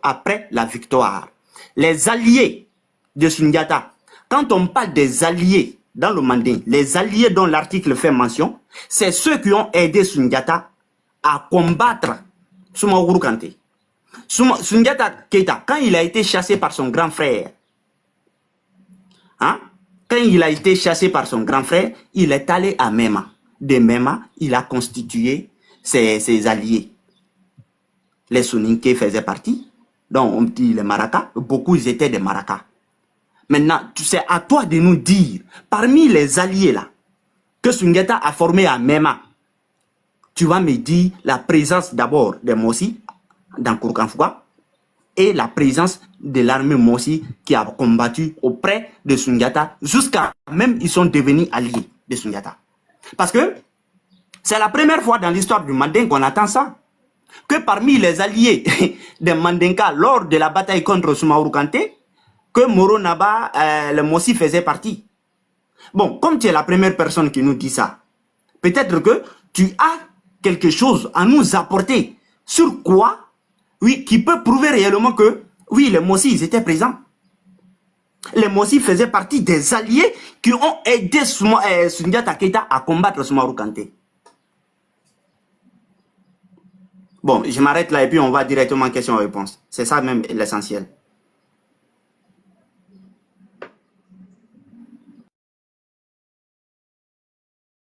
après la victoire. Les alliés de Sundiata, quand on parle des alliés dans le Manding, les alliés dont l'article fait mention, c'est ceux qui ont aidé Sundiata à combattre Soumaoro Kanté. Sundiata Keita, quand il a été chassé par son grand frère, hein, quand il a été chassé par son grand frère, il est allé à Mema. De Mema, il a constitué ses alliés. Les Soninké faisaient partie, donc on dit les Maracas, beaucoup ils étaient des Maracas. Maintenant, c'est à toi de nous dire, parmi les alliés là, que Sundiata a formé à Mema, tu vas me dire la présence d'abord des Mossi dans Kourkanfouga et la présence de l'armée Mossi qui a combattu auprès de Sundiata jusqu'à même ils sont devenus alliés de Sundiata. Parce que c'est la première fois dans l'histoire du Manding qu'on attend ça. Que parmi les alliés des Mandinka lors de la bataille contre Soumaoro Kanté, que Moro Naba, le Mossi faisait partie. Bon, comme tu es la première personne qui nous dit ça, peut-être que tu as quelque chose à nous apporter sur quoi, oui, qui peut prouver réellement que, oui, les Mossi, ils étaient présents. Les Mossi faisaient partie des alliés qui ont aidé Sundiata Keita à combattre Soumaoro Kanté. Bon, je m'arrête là et puis on va directement question-réponse. C'est ça même l'essentiel.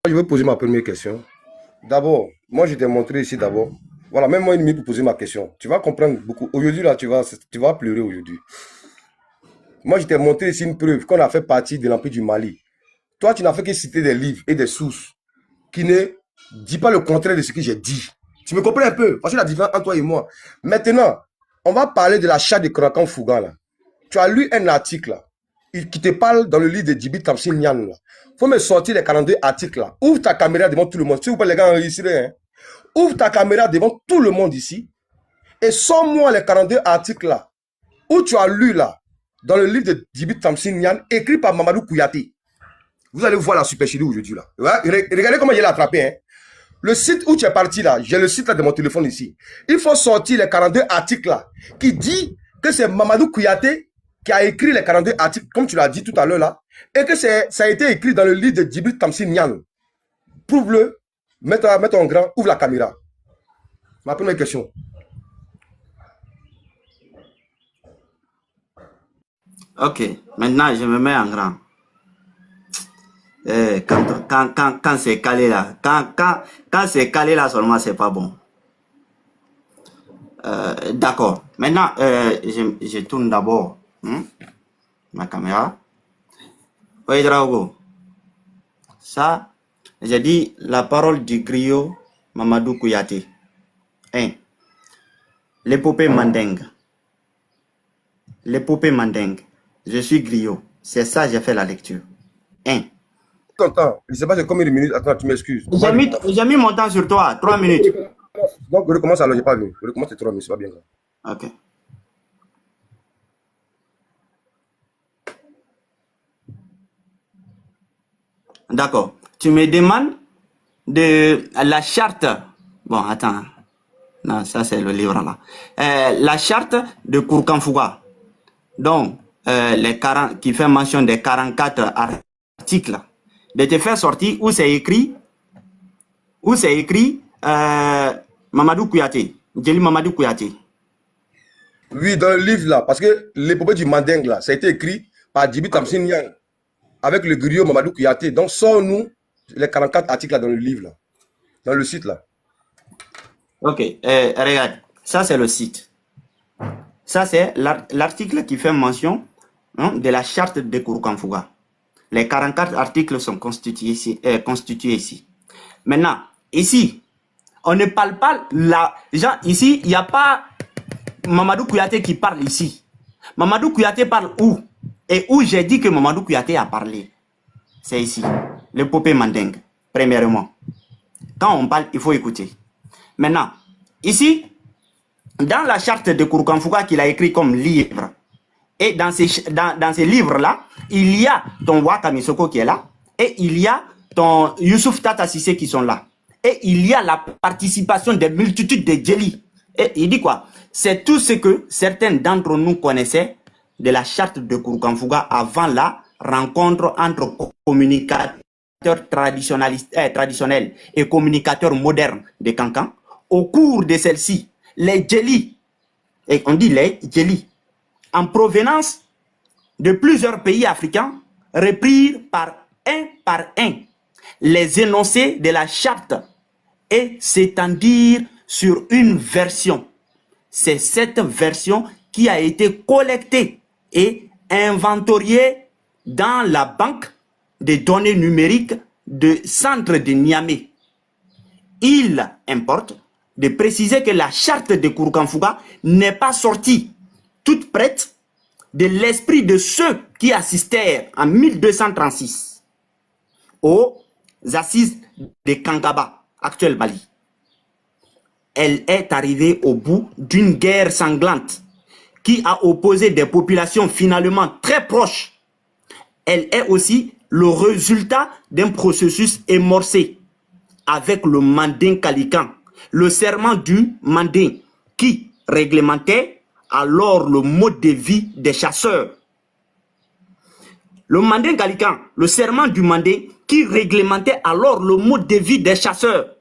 Je vais poser ma première question. D'abord, moi je t'ai montré ici d'abord. Voilà, même moi une minute pour poser ma question. Tu vas comprendre beaucoup. Aujourd'hui là, tu vas pleurer aujourd'hui. Moi je t'ai montré ici une preuve qu'on a fait partie de l'Empire du Mali. Toi, tu n'as fait que citer des livres et des sources qui ne disent pas le contraire de ce que j'ai dit. Tu me comprends un peu? Parce que la différence entre toi et moi. Maintenant, on va parler de la charte de Kourkanfouga là. Tu as lu un article là, qui te parle dans le livre de Djibril Tamsir Niane là. Faut me sortir les 42 articles là. Ouvre ta caméra devant tout le monde. S'il vous plaît, les gars, enregistrez. Hein. Ouvre ta caméra devant tout le monde ici. Et sors-moi les 42 articles là. Où tu as lu là, dans le livre de Djibril Tamsir Niane, écrit par Mamadou Kouyaté. Vous allez voir la supercherie aujourd'hui là. Ouais, regardez comment je l'ai attrapé. Hein. Le site où tu es parti là, j'ai le site là de mon téléphone ici. Il faut sortir les 42 articles là, qui dit que c'est Mamadou Kouyaté qui a écrit les 42 articles, comme tu l'as dit tout à l'heure là, et que ça a été écrit dans le livre de Djibril Tamsir Niane. Prouve-le, mets-toi en grand, ouvre la caméra. Ma première question. Ok, maintenant je me mets en grand. Quand c'est calé là, quand c'est calé là seulement, c'est pas bon. D'accord. Maintenant, je tourne d'abord ma caméra. Oui, Drago. Ça, j'ai dit la parole du griot Mamadou Kouyaté. 1. L'épopée Mandingue. L'épopée Mandingue. Je suis griot. C'est ça, j'ai fait la lecture. 1. Attends, je ne sais pas c'est combien de minutes. Attends, tu m'excuses. J'ai mis mon temps sur toi, 3 minutes. Donc, je recommence alors, j'ai pas vu. Je recommence les 3 minutes, c'est pas bien grave. Ok. D'accord. Tu me demandes de la charte. Bon, attends. Non, ça c'est le livre là. La charte de Kourkanfouga. Donc, qui fait mention des 44 articles. De te faire sortir où c'est écrit Mamadou Kouyaté. Djeli Mamadou Kouyaté. Oui, dans le livre là, parce que l'épopée du Mandingue là, ça a été écrit par Djibril Tamsir Niane avec le griot Mamadou Kouyaté. Donc, sors-nous les 44 articles là dans le livre là, dans le site là. Ok, regarde, ça c'est le site. Ça c'est l'article qui fait mention de la charte de Kourkanfouga. Les 44 articles sont constitués ici. Maintenant, ici, on ne parle pas là. Ici, il n'y a pas Mamadou Kouyaté qui parle ici. Mamadou Kouyaté parle où? Et où j'ai dit que Mamadou Kouyaté a parlé? C'est ici. L'épopée Mandingue, premièrement. Quand on parle, il faut écouter. Maintenant, ici, dans la charte de Kourkanfouga qu'il a écrit comme livre, Et dans ces livres-là, il y a ton Waka Misoko qui est là, et il y a ton Youssouf Tata Sissé qui sont là. Et il y a la participation des multitudes de Djeli. Et il dit quoi? C'est tout ce que certains d'entre nous connaissaient de la charte de Kouroukanfouga avant la rencontre entre communicateurs traditionnels et communicateurs modernes de Kankan. Au cours de celle-ci, les Djeli, et on dit les Djeli, en provenance de plusieurs pays africains, reprirent par un les énoncés de la charte et s'étendirent sur une version. C'est cette version qui a été collectée et inventoriée dans la banque des données numériques de centre de Niamey. Il importe de préciser que la charte de Kouroukanfouga n'est pas sortie toute prête de l'esprit de ceux qui assistèrent en 1236 aux assises de Kankaba, actuel Mali. Elle est arrivée au bout d'une guerre sanglante qui a opposé des populations finalement très proches. Elle est aussi le résultat d'un processus émorcé avec le Mandin Kalikan, le serment du Mandin qui réglementait alors le mode de vie des chasseurs. Le Mandin Kalikan, le serment du Mandin qui réglementait alors le mode de vie des chasseurs.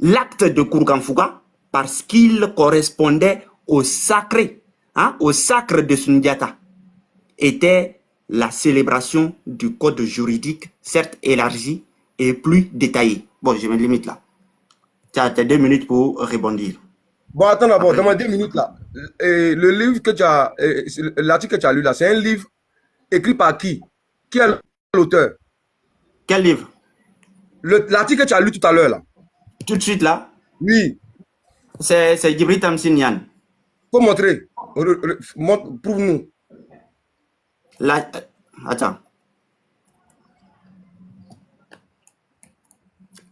L'acte de Kouroukanfouga, parce qu'il correspondait au sacré, au sacre de Sundiata, était la célébration du code juridique, certes élargi et plus détaillé. Bon, je me limite là. Tu as 2 minutes pour rebondir. Bon, attends d'abord, dans 2 minutes là. Le livre que tu as, l'article que tu as lu là, c'est un livre écrit par qui? Qui est l'auteur? Quel livre? L'article que tu as lu tout à l'heure là. Tout de suite là? Oui. C'est Djibril Tamsine Niane. Faut montrer. Prouve-nous. Attends.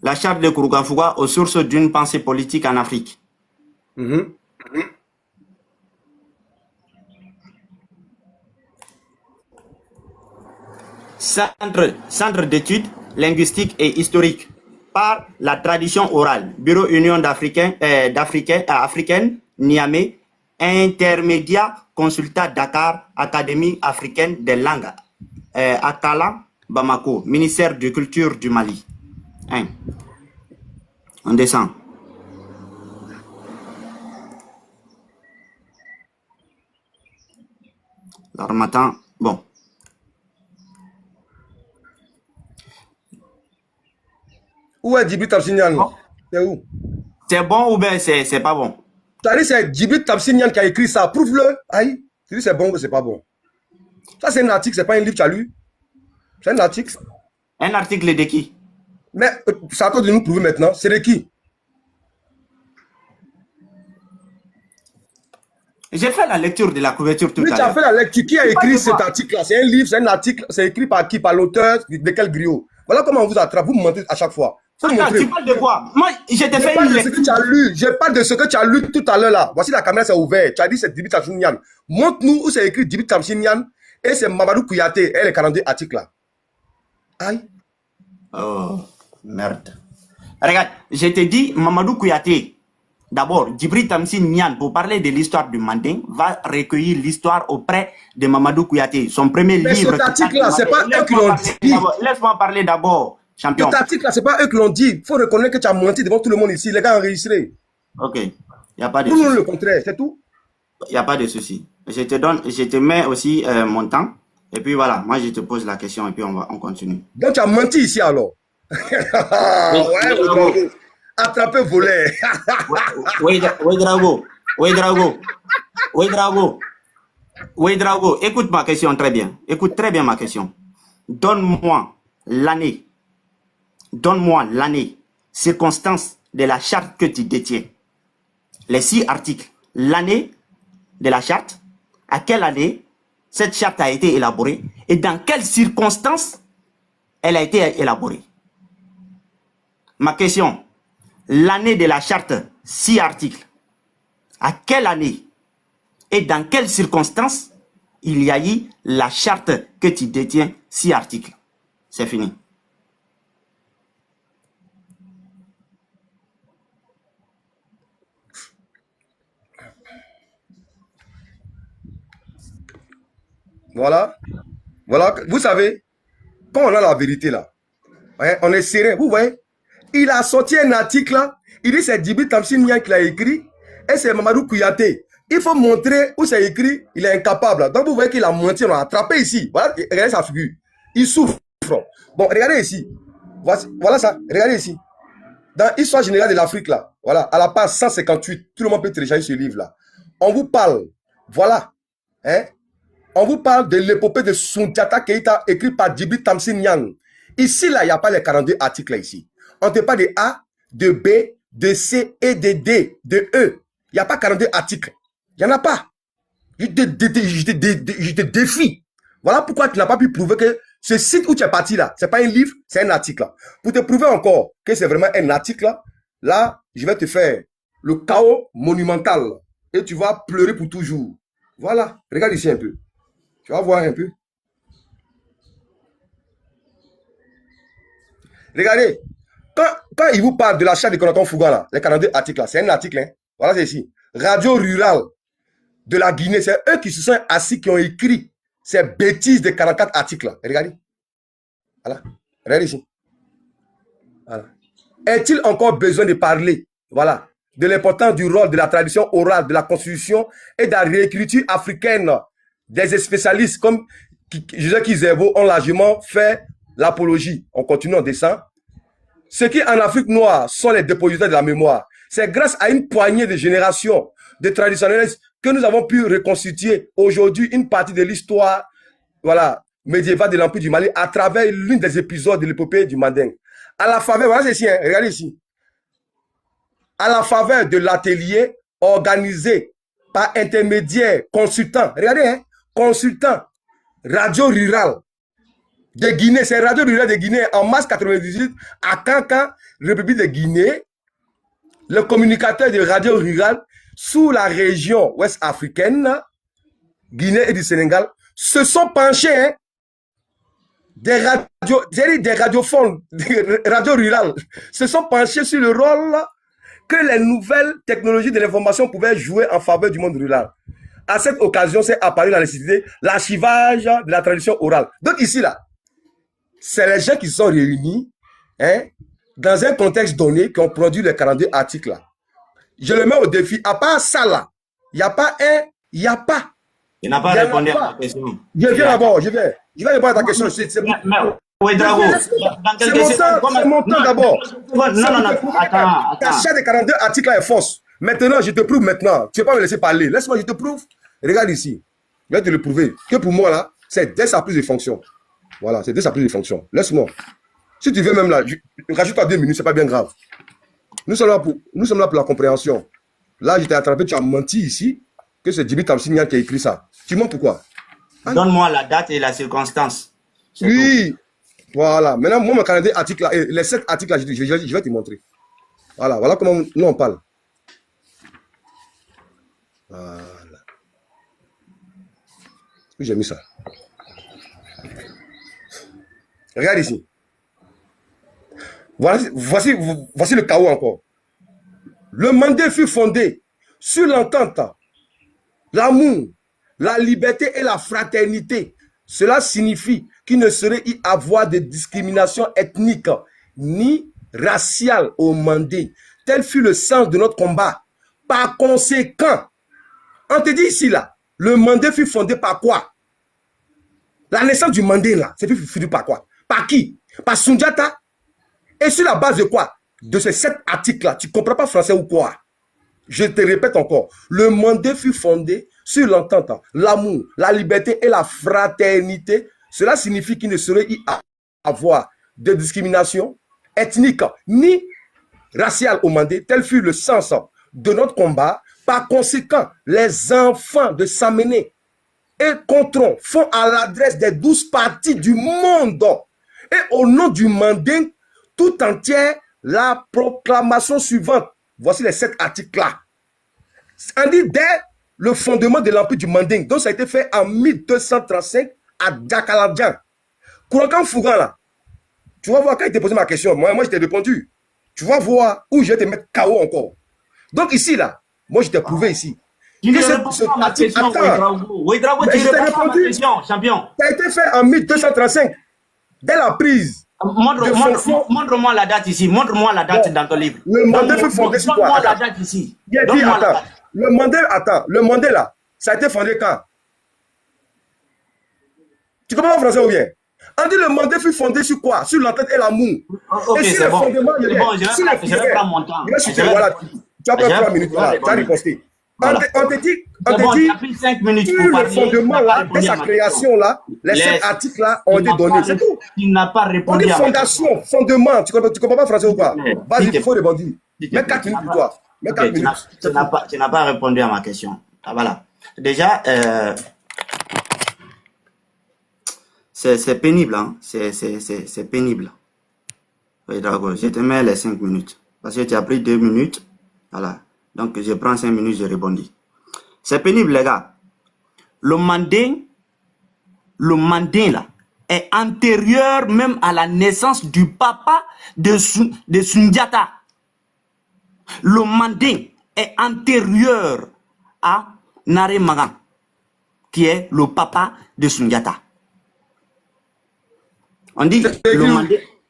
La charte de Kouroukanfouga aux sources d'une pensée politique en Afrique. Centre d'études linguistiques et historiques par la tradition orale. Bureau Union africaine, Niamey, Intermédiaire Consultat Dakar, Académie africaine des langues, Akala, Bamako, ministère de Culture du Mali. On descend. L'Armatan, bon. Où est Djibril Tamsine Niane? C'est où? C'est bon ou bien c'est pas bon? Tu as dit c'est Djibril Tamsine Niane qui a écrit ça. Prouve-le. Aïe. Tu dis c'est bon ou c'est pas bon? Ça c'est un article, c'est pas un livre que tu as lu. C'est un article. Un article de qui? Mais ça attend de nous prouver maintenant. C'est de qui? J'ai fait la lecture de la couverture tout à l'heure. Oui, tu as fait la lecture. Qui a écrit cet article-là? C'est un livre, c'est un article. C'est écrit par qui? Par l'auteur? De quel griot? Voilà comment on vous attrape. Vous me mentez à chaque fois. Attends, tu parles de quoi? Moi, je t'ai fait une lecture. Je parle de ce que tu as lu tout à l'heure là. Voici la caméra, c'est ouvert. Tu as dit c'est Djibril Tamsine Niane. Montre-nous où c'est écrit Djibril Tamsine Niane et c'est Mamadou Kouyaté et les 42 articles là. Aïe. Oh, merde. Regarde, je te dis, Mamadou Kouyaté, d'abord, Djibril Tamsine Niane, pour parler de l'histoire du Manding, va recueillir l'histoire auprès de Mamadou Kouyaté. Son premier livre. Cet article-là, c'est pas eux qui l'ont dit. Laisse-moi parler d'abord, champion. Cet article-là, c'est pas eux qui l'ont dit. Il faut reconnaître que tu as menti devant tout le monde ici. Les gars enregistrés. Ok, il n'y a pas de souci. souci. Le contraire, c'est tout. Il n'y a pas de souci. Je te mets aussi mon temps. Et puis voilà, moi je te pose la question et puis on continue. Donc tu as menti ici alors. Ouais, attrapé volet. Oui, Drago. Écoute ma question très bien. Écoute très bien ma question. Donne-moi l'année, circonstance de la charte que tu détiens. Les 6 articles. L'année de la charte, à quelle année cette charte a été élaborée et dans quelles circonstances elle a été élaborée. Ma question, l'année de la charte, 6 articles, à quelle année et dans quelles circonstances il y a eu la charte que tu détiens, 6 articles. C'est fini. Voilà. Voilà. Vous savez, quand on a la vérité là, hein, on est serein. Vous voyez, il a sorti un article là. Il dit c'est Djibril Tamsir Niang qui l'a écrit et c'est Mamadou Kouyaté. Il faut montrer où c'est écrit, il est incapable. Donc vous voyez qu'il a menti, on l'a attrapé ici. Voilà, regardez sa figure. Il souffre. Bon, regardez ici. Voilà ça, regardez ici. Dans l'histoire générale de l'Afrique, là, voilà, à la page 158, tout le monde peut télécharger ce livre-là. On vous parle, voilà, hein, on vous parle de l'épopée de Soundiata Keïta, écrit par Djibril Tamsir Niang. Ici, là, il n'y a pas les 42 articles là, ici. On te parle de A, de B, de C et de D, de E. Il n'y a pas 42 articles. Il n'y en a pas. Je te défie. Voilà pourquoi tu n'as pas pu prouver que ce site où tu es parti là, ce n'est pas un livre, c'est un article. Là. Pour te prouver encore que c'est vraiment un article, là, je vais te faire le chaos monumental. Et tu vas pleurer pour toujours. Voilà. Regarde ici un peu. Tu vas voir un peu. Regardez. Quand il vous parle de l'achat de Konaton Fouga, là, les 42 articles, là, c'est un article. Hein. Voilà, c'est ici. Radio rurale de la Guinée, c'est eux qui se sont assis, qui ont écrit ces bêtises de 44 articles. Là. Regardez. Voilà. Regardez ici. Voilà. Est-il encore besoin de parler, voilà, de l'importance du rôle de la tradition orale, de la constitution et de la réécriture africaine? Des spécialistes comme Joseph Kizerbo ont largement fait l'apologie. On continue, on descend. Ceux qui en Afrique noire sont les dépositaires de la mémoire. C'est grâce à une poignée de générations de traditionnalistes que nous avons pu reconstituer aujourd'hui une partie de l'histoire, voilà, médiévale de l'Empire du Mali à travers l'une des épisodes de l'épopée du Manding. À la faveur, voilà, c'est ici, hein, regardez ici. À la faveur de l'atelier organisé par intermédiaire consultant, regardez, hein, consultant radio rural de Guinée, c'est radio rural de Guinée en mars 98 à Kankan, République de Guinée, le communicateur de radio rural sous la région ouest africaine, Guinée et du Sénégal, se sont penchés, hein, des radiophones, des radios rurales, se sont penchés sur le rôle que les nouvelles technologies de l'information pouvaient jouer en faveur du monde rural. À cette occasion, s'est apparu la nécessité, l'archivage de la tradition orale. Donc ici, là, c'est les gens qui se sont réunis, hein, dans un contexte donné, qui ont produit les 42 articles là. Je le mets au défi. À part ça là, il n'y a pas un, il n'y a pas. Il n'a pas répondu à ta question. Je viens d'abord, je vais répondre à ta question. Oui, Drago. C'est mon temps d'abord. Non, attends. L'achat des 42 articles là est fausse. Maintenant, je te prouve maintenant. Tu ne vas pas me laisser parler. Laisse-moi, je te prouve. Regarde ici. Je vais te le prouver. Que pour moi là, c'est dès sa prise de fonction. Voilà, c'est dès sa prise de fonction. Laisse-moi. Si tu veux même là, rajoute-toi 2 minutes, c'est pas bien grave. Nous sommes là pour la compréhension. Là, je t'ai attrapé, tu as menti ici, que c'est Djibril Tamsir Niang qui a écrit ça. Tu mens pourquoi? Donne-moi la date et la circonstance. Oui. Tout. Voilà. Maintenant, moi, mon calendrier article là, les 7 articles là, je vais te montrer. Voilà comment nous on parle. Voilà. J'ai mis ça. Regarde ici. Voici le chaos encore. Le Mandé fut fondé sur l'entente, l'amour, la liberté et la fraternité. Cela signifie qu'il ne saurait y avoir de discrimination ethnique ni raciale au Mandé. Tel fut le sens de notre combat. Par conséquent, on te dit ici là, le Mandé fut fondé par quoi? La naissance du Mandé là, c'est fondé par quoi? Par qui? Par Soundiata? Et sur la base de quoi? De ces 7 articles-là. Tu ne comprends pas français ou quoi? Je te répète encore. Le Mandé fut fondé sur l'entente, l'amour, la liberté et la fraternité. Cela signifie qu'il ne saurait y avoir de discrimination ethnique ni raciale au Mandé. Tel fut le sens de notre combat. Par conséquent, les enfants de Saméné et Contron font à l'adresse des 12 parties du monde et au nom du Manding tout entier la proclamation suivante. Voici les 7 articles-là. On dit dès le fondement de l'empire du Manding. Donc, ça a été fait en 1235 à Djakaladjan. Kourakan Fougan, là, tu vas voir quand il t'a posé ma question, moi je t'ai répondu. Tu vas voir où je vais te mettre KO encore. Donc, ici, là, moi, je t'ai prouvé ici. Tu ne réponds pas à ma question, Ouedraogo, tu ne réponds pas à ma question, champion. Ça a été fait en 1235, dès la prise. Montre-moi la date ici. Montre-moi la date dans ton livre. Le mandat fut fondé sur quoi? Montre-moi la date ici. Le mandat là, ça a été fondé quand? Tu comprends en français ou bien? On dit le mandat fut fondé sur quoi? Sur l'entente et l'amour. Ok, c'est bon. Je vais prendre mon temps. Voilà, tu as pris 3 minutes, voilà, tu as riposté. Voilà. On te dit, pris 5 minutes sur le fondement là, dès sa création là, les 5 articles là ont été donnés. C'est tout. Tu n'as pas répondu. On dit fondation, fondement. Tu comprends pas français ou pas? Vas-y, il faut rebondir. Mets 4 minutes pour toi. Mets 4 minutes. Tu n'as pas répondu à ma question. Ah, voilà. Déjà, c'est pénible, hein. C'est pénible. Oui, d'accord. Je te mets les 5 minutes. Parce que tu as pris 2 minutes. Voilà. Donc, je prends 5 minutes, je rebondis. C'est pénible, les gars. Le mandin, là, est antérieur même à la naissance du papa de Sundiata. Le mandin est antérieur à Nare Magan, qui est le papa de Sundiata. On dit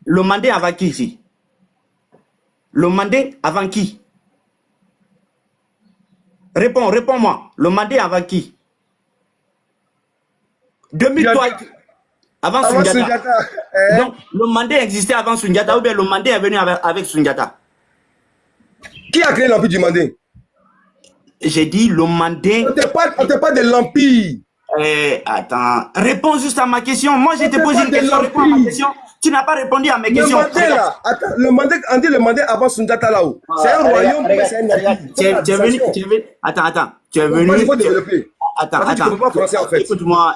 le mandin avant qui ici? Le mandin avant qui? Réponds-moi. Le mandé avant qui? 2003. Avant Sundiata. Donc, le mandé existait avant Sundiata ou bien le mandé est venu avec Sundiata? Qui a créé l'empire du mandé? J'ai dit le mandé. On te parle de l'empire. Attends. Réponds juste à ma question. Moi, je te pose une question. Réponds à ma question. Tu n'as pas répondu à mes questions. Le mandé là. Attends, on dit le mandé avant Sundiata là-haut. C'est un royaume, c'est un empire. Tu es venu. Attends. Tu es venu. Il faut développer. Attends.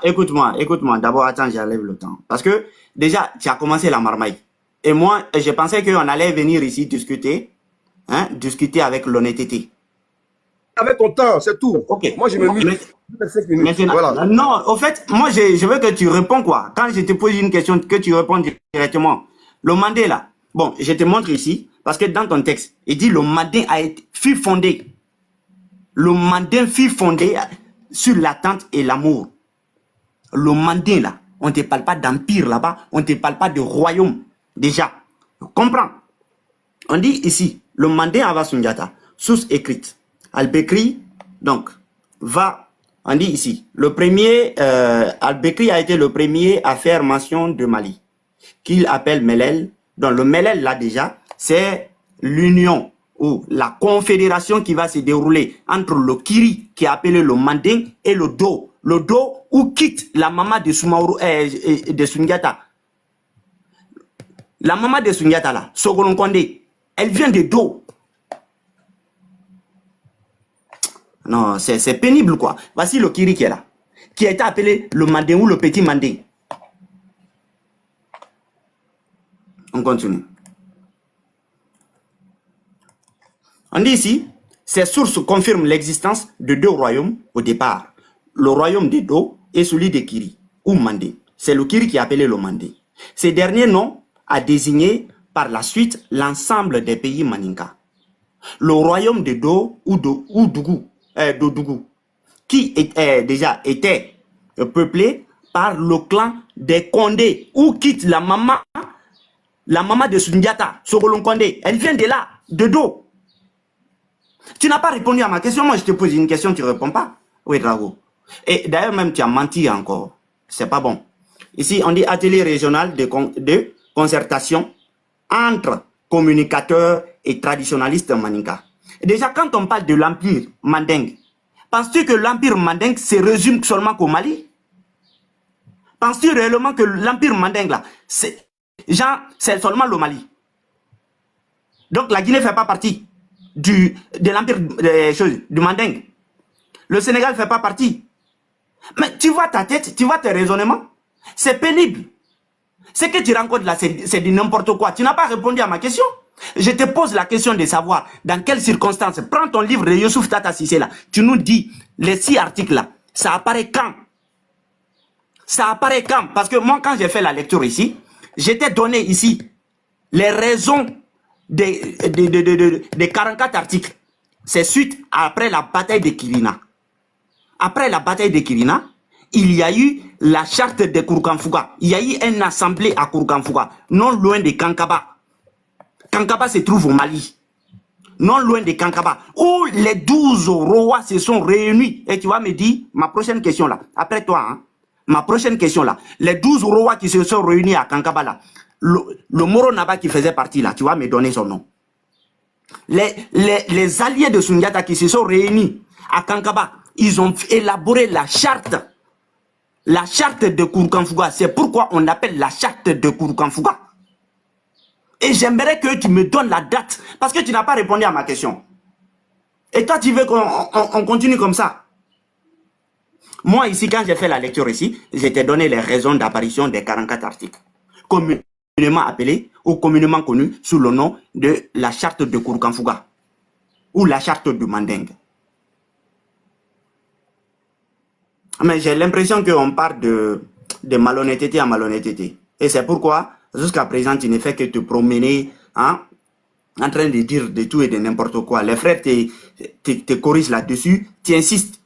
Écoute-moi. D'abord, attends, j'enlève le temps. Parce que, déjà, tu as commencé la marmaille. Et moi, je pensais qu'on allait venir ici discuter avec l'honnêteté. Avec ton temps, c'est tout. Ok. Moi, je me mets. Voilà. Non, au fait, moi, je veux que tu réponds quoi. Quand je te pose une question, que tu réponds directement. Le mandé là, bon, je te montre ici, parce que dans ton texte, il dit le mandé fut fondé. Le mandé fut fondé sur l'attente et l'amour. Le mandé là, on ne te parle pas d'empire là-bas, on ne te parle pas de royaume. Déjà, comprends. On dit ici, le mandé avant Sundiata, source écrite. Al-Bekri, donc, on dit ici, le premier, Al-Bekri a été le premier à faire mention de Mali, qu'il appelle Melel. Donc, le Melel, là, déjà, c'est l'union ou la confédération qui va se dérouler entre le Kiri, qui est appelé le Manding, et le Do. Le Do, où quitte la maman de de Sundiata. La maman de Sundiata, là, Sogolon Kondé, elle vient de Do. Non, c'est pénible, quoi. Voici le Kiri qui est là, qui a été appelé le Mandé ou le Petit Mandé. On continue. On dit ici, ces sources confirment l'existence de 2 royaumes au départ. Le royaume de Do et celui de Kiri, ou Mandé. C'est le Kiri qui est appelé le Mandé. Ces derniers noms a désigné par la suite l'ensemble des pays Maninka. Le royaume de Do ou Dodougou, qui déjà était peuplé par le clan des Kondé, où quitte la maman de Sundiata, Sogolon Kondé. Elle vient de là, de Do. Tu n'as pas répondu à ma question. Moi, je te pose une question, tu ne réponds pas. Oui, Drago. Et d'ailleurs, même, tu as menti encore. C'est pas bon. Ici, on dit atelier régional de concertation entre communicateurs et traditionnalistes Maninka. Déjà, quand on parle de l'empire Manding, penses-tu que l'empire Manding se résume seulement qu'au Mali? Penses-tu réellement que l'empire Manding, là, c'est seulement le Mali? Donc, la Guinée ne fait pas partie de l'empire du Manding. Le Sénégal ne fait pas partie. Mais tu vois ta tête, tu vois tes raisonnements. C'est pénible. Ce que tu rencontres là, c'est du n'importe quoi. Tu n'as pas répondu à ma question. Je te pose la question de savoir dans quelles circonstances. Prends ton livre de Youssouf Tata Sissé là. Tu nous dis les 6 articles là. Ça apparaît quand? Ça apparaît quand? Parce que moi, quand j'ai fait la lecture ici, j'étais donné ici les raisons des 44 articles. C'est suite après la bataille de Kirina. Après la bataille de Kirina, il y a eu la charte de Kourkanfouga. Il y a eu une assemblée à Kourkanfouga, non loin de Kankaba. Kankaba se trouve au Mali. Non loin de Kankaba, où les 12 rois se sont réunis. Et tu vas me dire, ma prochaine question là, après toi, hein, ma prochaine question là, les 12 rois qui se sont réunis à Kankaba là, le Moro Naba qui faisait partie là, tu vas me donner son nom. Les alliés de Sundiata qui se sont réunis à Kankaba, ils ont élaboré la charte de Kourkanfouga. C'est pourquoi on appelle la charte de Kourkanfouga. Et j'aimerais que tu me donnes la date, parce que tu n'as pas répondu à ma question. Et toi, tu veux qu'on continue comme ça? Moi, ici, quand j'ai fait la lecture ici, je t'ai donné les raisons d'apparition des 44 articles, communément appelés ou communément connus sous le nom de la charte de Kourkanfouga ou la charte de Mandingue. Mais j'ai l'impression qu'on part de malhonnêteté à malhonnêteté. Et c'est pourquoi, jusqu'à présent, tu ne fais que te promener, hein, en train de dire de tout et de n'importe quoi. Les frères te corrigent là-dessus, tu insistes.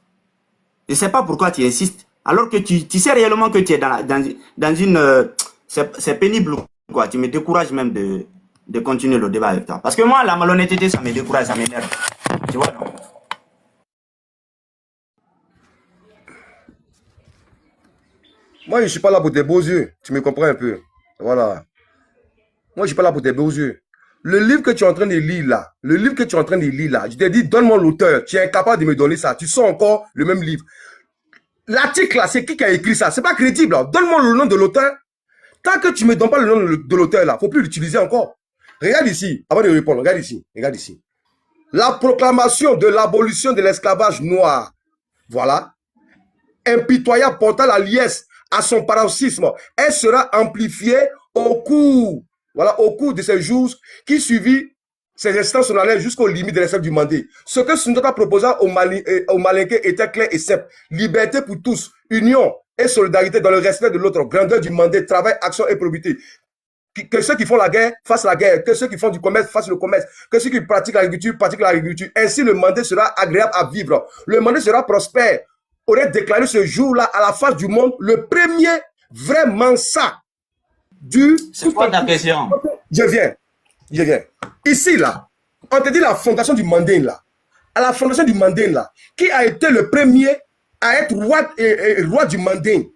Je ne sais pas pourquoi tu insistes. Alors que tu sais réellement que tu es dans une... c'est pénible, quoi. Tu me décourages même de continuer le débat avec toi. Parce que moi, la malhonnêteté, ça me décourage, ça m'énerve. Tu vois, non? Moi, je ne suis pas là pour tes beaux yeux. Tu me comprends un peu. Voilà. Moi, je ne suis pas là pour tes beaux yeux. Le livre que tu es en train de lire là, je t'ai dit, donne-moi l'auteur. Tu es incapable de me donner ça. Tu sens encore le même livre. L'article là, c'est qui a écrit ça? C'est pas crédible. Donne-moi le nom de l'auteur. Tant que tu ne me donnes pas le nom de l'auteur là, il ne faut plus l'utiliser encore. Regarde ici, avant de répondre, regarde ici, regarde ici. La proclamation de l'abolition de l'esclavage noir. Voilà. Impitoyable portant la liesse à son paroxysme. Elle sera amplifiée au cours de ces jours qui suivit ces instances solennelles jusqu'aux limites de l'essai du mandat. Ce que Sundiata proposa aux Malinqués était clair et simple. Liberté pour tous, union et solidarité dans le respect de l'autre, grandeur du mandat, travail, action et probité. Que ceux qui font la guerre fassent la guerre, que ceux qui font du commerce fassent le commerce, que ceux qui pratiquent l'agriculture pratiquent l'agriculture. Ainsi, le mandat sera agréable à vivre. Le mandat sera prospère. Aurait déclaré ce jour-là à la face du monde le premier vraiment ça du... C'est quoi ta question? Je viens. Ici, là, on te dit la fondation du Manding, là. À la fondation du Manding, là, qui a été le premier à être roi du Manding,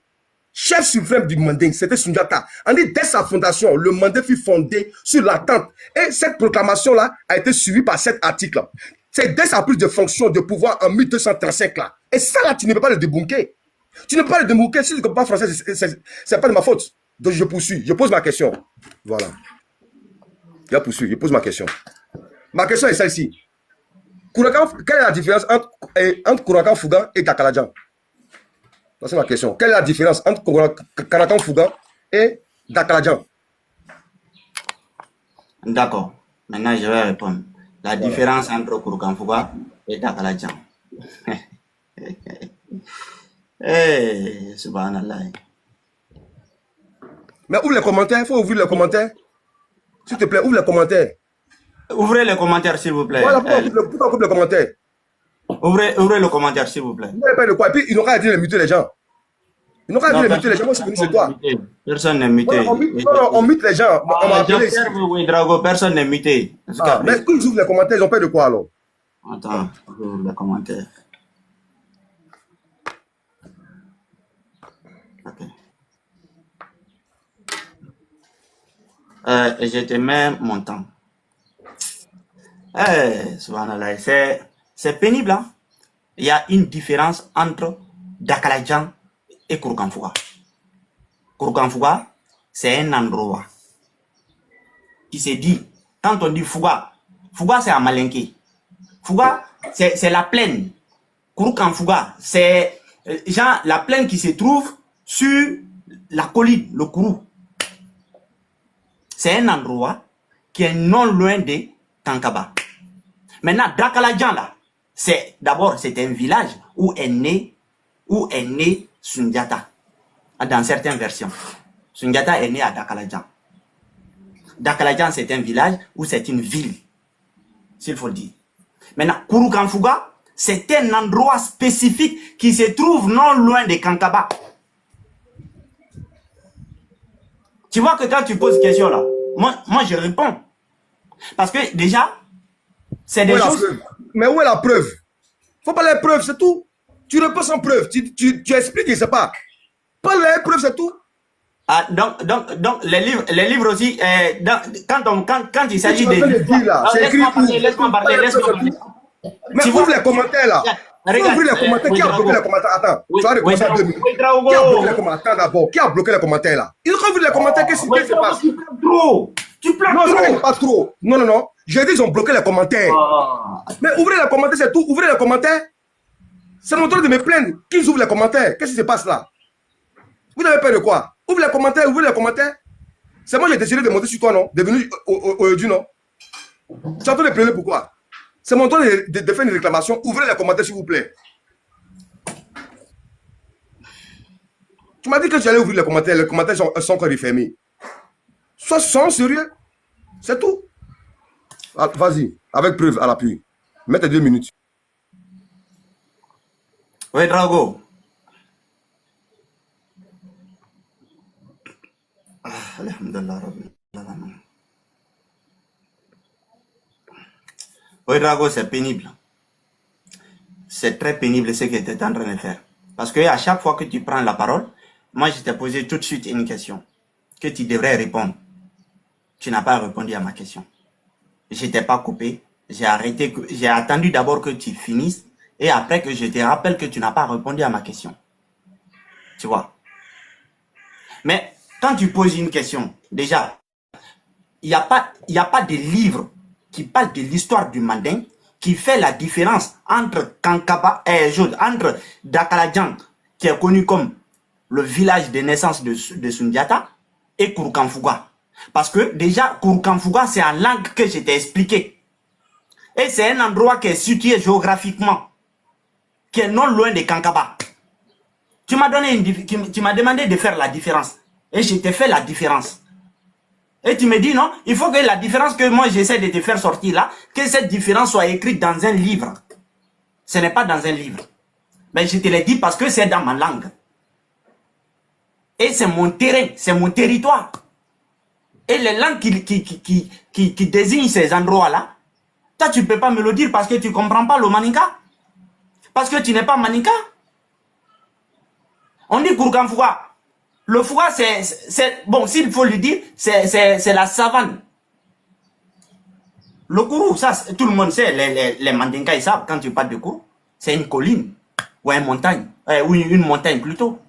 chef suprême du Manding, c'était Sundiata. On dit dès sa fondation, le Manding fut fondé sur l'attente. Et cette proclamation-là a été suivie par cet article. C'est dès sa prise de fonction de pouvoir en 1235 là. Et ça là, tu ne peux pas le débunker. Tu ne peux pas le débunker. Si tu ne comprends pas français, c'est pas de ma faute. Donc je poursuis. Je pose ma question. Voilà. Je poursuis. Je pose ma question. Ma question est celle-ci. Quelle est la différence entre Kourkanfouga et Dakalajan? C'est ma question. Quelle est la différence entre Kourkanfouga et Dakalajan? D'accord. Maintenant, je vais répondre. La différence entre Kourkanfouga et Dakalajan. Subhanallah. Mais ouvre les commentaires, il faut ouvrir les commentaires. S'il te plaît, ouvre les commentaires. Ouvrez les commentaires, s'il vous plaît. Voilà, pourquoi ouvre les commentaires? Ouvrez le commentaire, s'il vous plaît. Vous n'avez pas de quoi. Et puis, ils n'ont qu'à dire de muter les gens. Ils n'ont qu'à dire de muter les gens. Moi, je suis venu chez toi. Personne n'est muté. On mute les gens. On m'a appelé ici. Oui, Drago, personne n'est muté. Mais quand ils ouvrent les commentaires, ils ont peur de quoi alors? Attends, ouvre les commentaires. Ok. Je te mets mon temps. Subhanallah, c'est pénible, hein? Il y a une différence entre Dakalajan et Kourkanfouga. Kourkanfouga, c'est un endroit qui se dit, quand on dit Fouga, Fouga c'est à Malinké. Fouga, c'est la plaine. Kourkanfouga, c'est la plaine qui se trouve sur la colline, le Kourou. C'est un endroit qui est non loin de Kankaba. Maintenant, Dakaladjan, là, d'abord, c'est un village où est né Sundiata, dans certaines versions. Sundiata est né à Dakaladjan. Dakaladjan, c'est un village ou c'est une ville, s'il faut le dire. Maintenant, Kurukanfuga, c'est un endroit spécifique qui se trouve non loin de Kankaba. Tu vois que quand tu poses question là, moi je réponds. Parce que déjà, c'est des choses... Mais où est la preuve? Faut pas les preuves, c'est tout. Tu réponds sans preuve. Tu expliques, je sais pas. Pas les preuves, c'est tout. Ah, donc les livres aussi, quand il s'agit de... Laisse-moi parler. Mais ouvre les commentaires là. Ouvre les commentaires. Qui a bloqué les commentaires? Attends, tu vas recommencer à 2 minutes. Qui a bloqué les commentaires d'abord? Qui a bloqué les commentaires là? Ils ont ouvert les commentaires, qu'est-ce qui se passe? Tu plains trop. Non, pas trop. Non. J'ai dit ils ont bloqué les commentaires. Mais ouvrez les commentaires, c'est tout. Ouvrez les commentaires. C'est mon tour de me plaindre. Qu'ils ouvrent les commentaires. Qu'est-ce qui se passe là? Vous avez peur de quoi? Ouvre les commentaires, ouvrez les commentaires. C'est moi qui ai décidé de monter sur toi, non? Devenu du non? Tu es en train de pleurer pourquoi? C'est mon tour de faire une réclamation. Ouvrez les commentaires, s'il vous plaît. Tu m'as dit que j'allais ouvrir les commentaires. Les commentaires sont encore refermés. Sois sérieux. C'est tout. Ah, vas-y, avec preuve à l'appui. Mets tes 2 minutes. Oui, Drago. Alhamdulillah. Oui, Drago, c'est pénible. C'est très pénible ce que tu es en train de faire. Parce que à chaque fois que tu prends la parole, moi je t'ai posé tout de suite une question que tu devrais répondre. Tu n'as pas répondu à ma question. Je ne t'ai pas coupé. J'ai arrêté, j'ai attendu d'abord que tu finisses et après que je te rappelle que tu n'as pas répondu à ma question. Tu vois. Mais quand tu poses une question, déjà, il n'y a pas de livre qui parle de l'histoire du Manding qui fait la différence entre Kankaba entre Dakaladjan, qui est connu comme le village de naissance de Sundiata, et Kurukanfuga. Parce que déjà, Kurukanfuga, c'est en langue que je t'ai expliqué. Et c'est un endroit qui est situé géographiquement, qui est non loin de Kankaba. Tu m'as demandé de faire la différence. Et je t'ai fait la différence. Et tu me dis non, il faut que la différence que moi j'essaie de te faire sortir là, que cette différence soit écrite dans un livre. Ce n'est pas dans un livre. Mais je te l'ai dit parce que c'est dans ma langue. Et c'est mon terrain, c'est mon territoire. Et les langues qui désignent ces endroits-là, toi tu ne peux pas me le dire parce que tu ne comprends pas le Maninka. Parce que tu n'es pas Maninka. On dit Kurukanfuga. Le Fouga, c'est bon, s'il faut le dire, c'est la savane. Le Kourou, ça, tout le monde sait, les Mandinka, ils savent, quand tu parles de Kourou, c'est une colline, ou une montagne, ou une montagne plutôt.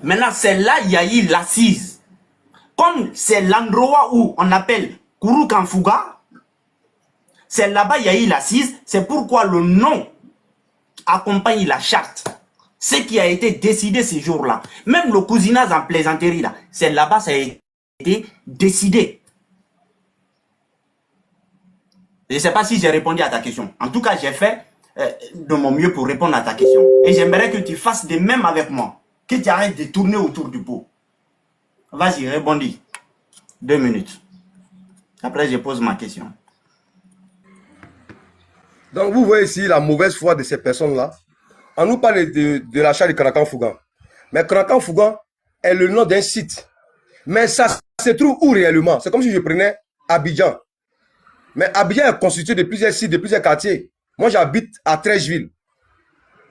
Maintenant, c'est là, il y a eu l'assise. Comme c'est l'endroit où on appelle Kurukanfuga, c'est là-bas, il y a eu l'assise, c'est pourquoi le nom accompagne la charte. Ce qui a été décidé ces jours-là, même le cousinage en plaisanterie, là, c'est là-bas ça a été décidé. Je ne sais pas si j'ai répondu à ta question. En tout cas, j'ai fait de mon mieux pour répondre à ta question. Et j'aimerais que tu fasses de même avec moi. Que tu arrêtes de tourner autour du pot. Vas-y, répondis. 2 minutes. Après, je pose ma question. Donc, vous voyez ici la mauvaise foi de ces personnes-là. On nous parle de l'achat de Kurukanfuga. Mais Kurukanfuga est le nom d'un site. Mais ça se trouve où réellement? C'est comme si je prenais Abidjan. Mais Abidjan est constitué de plusieurs sites, de plusieurs quartiers. Moi, j'habite à Trècheville.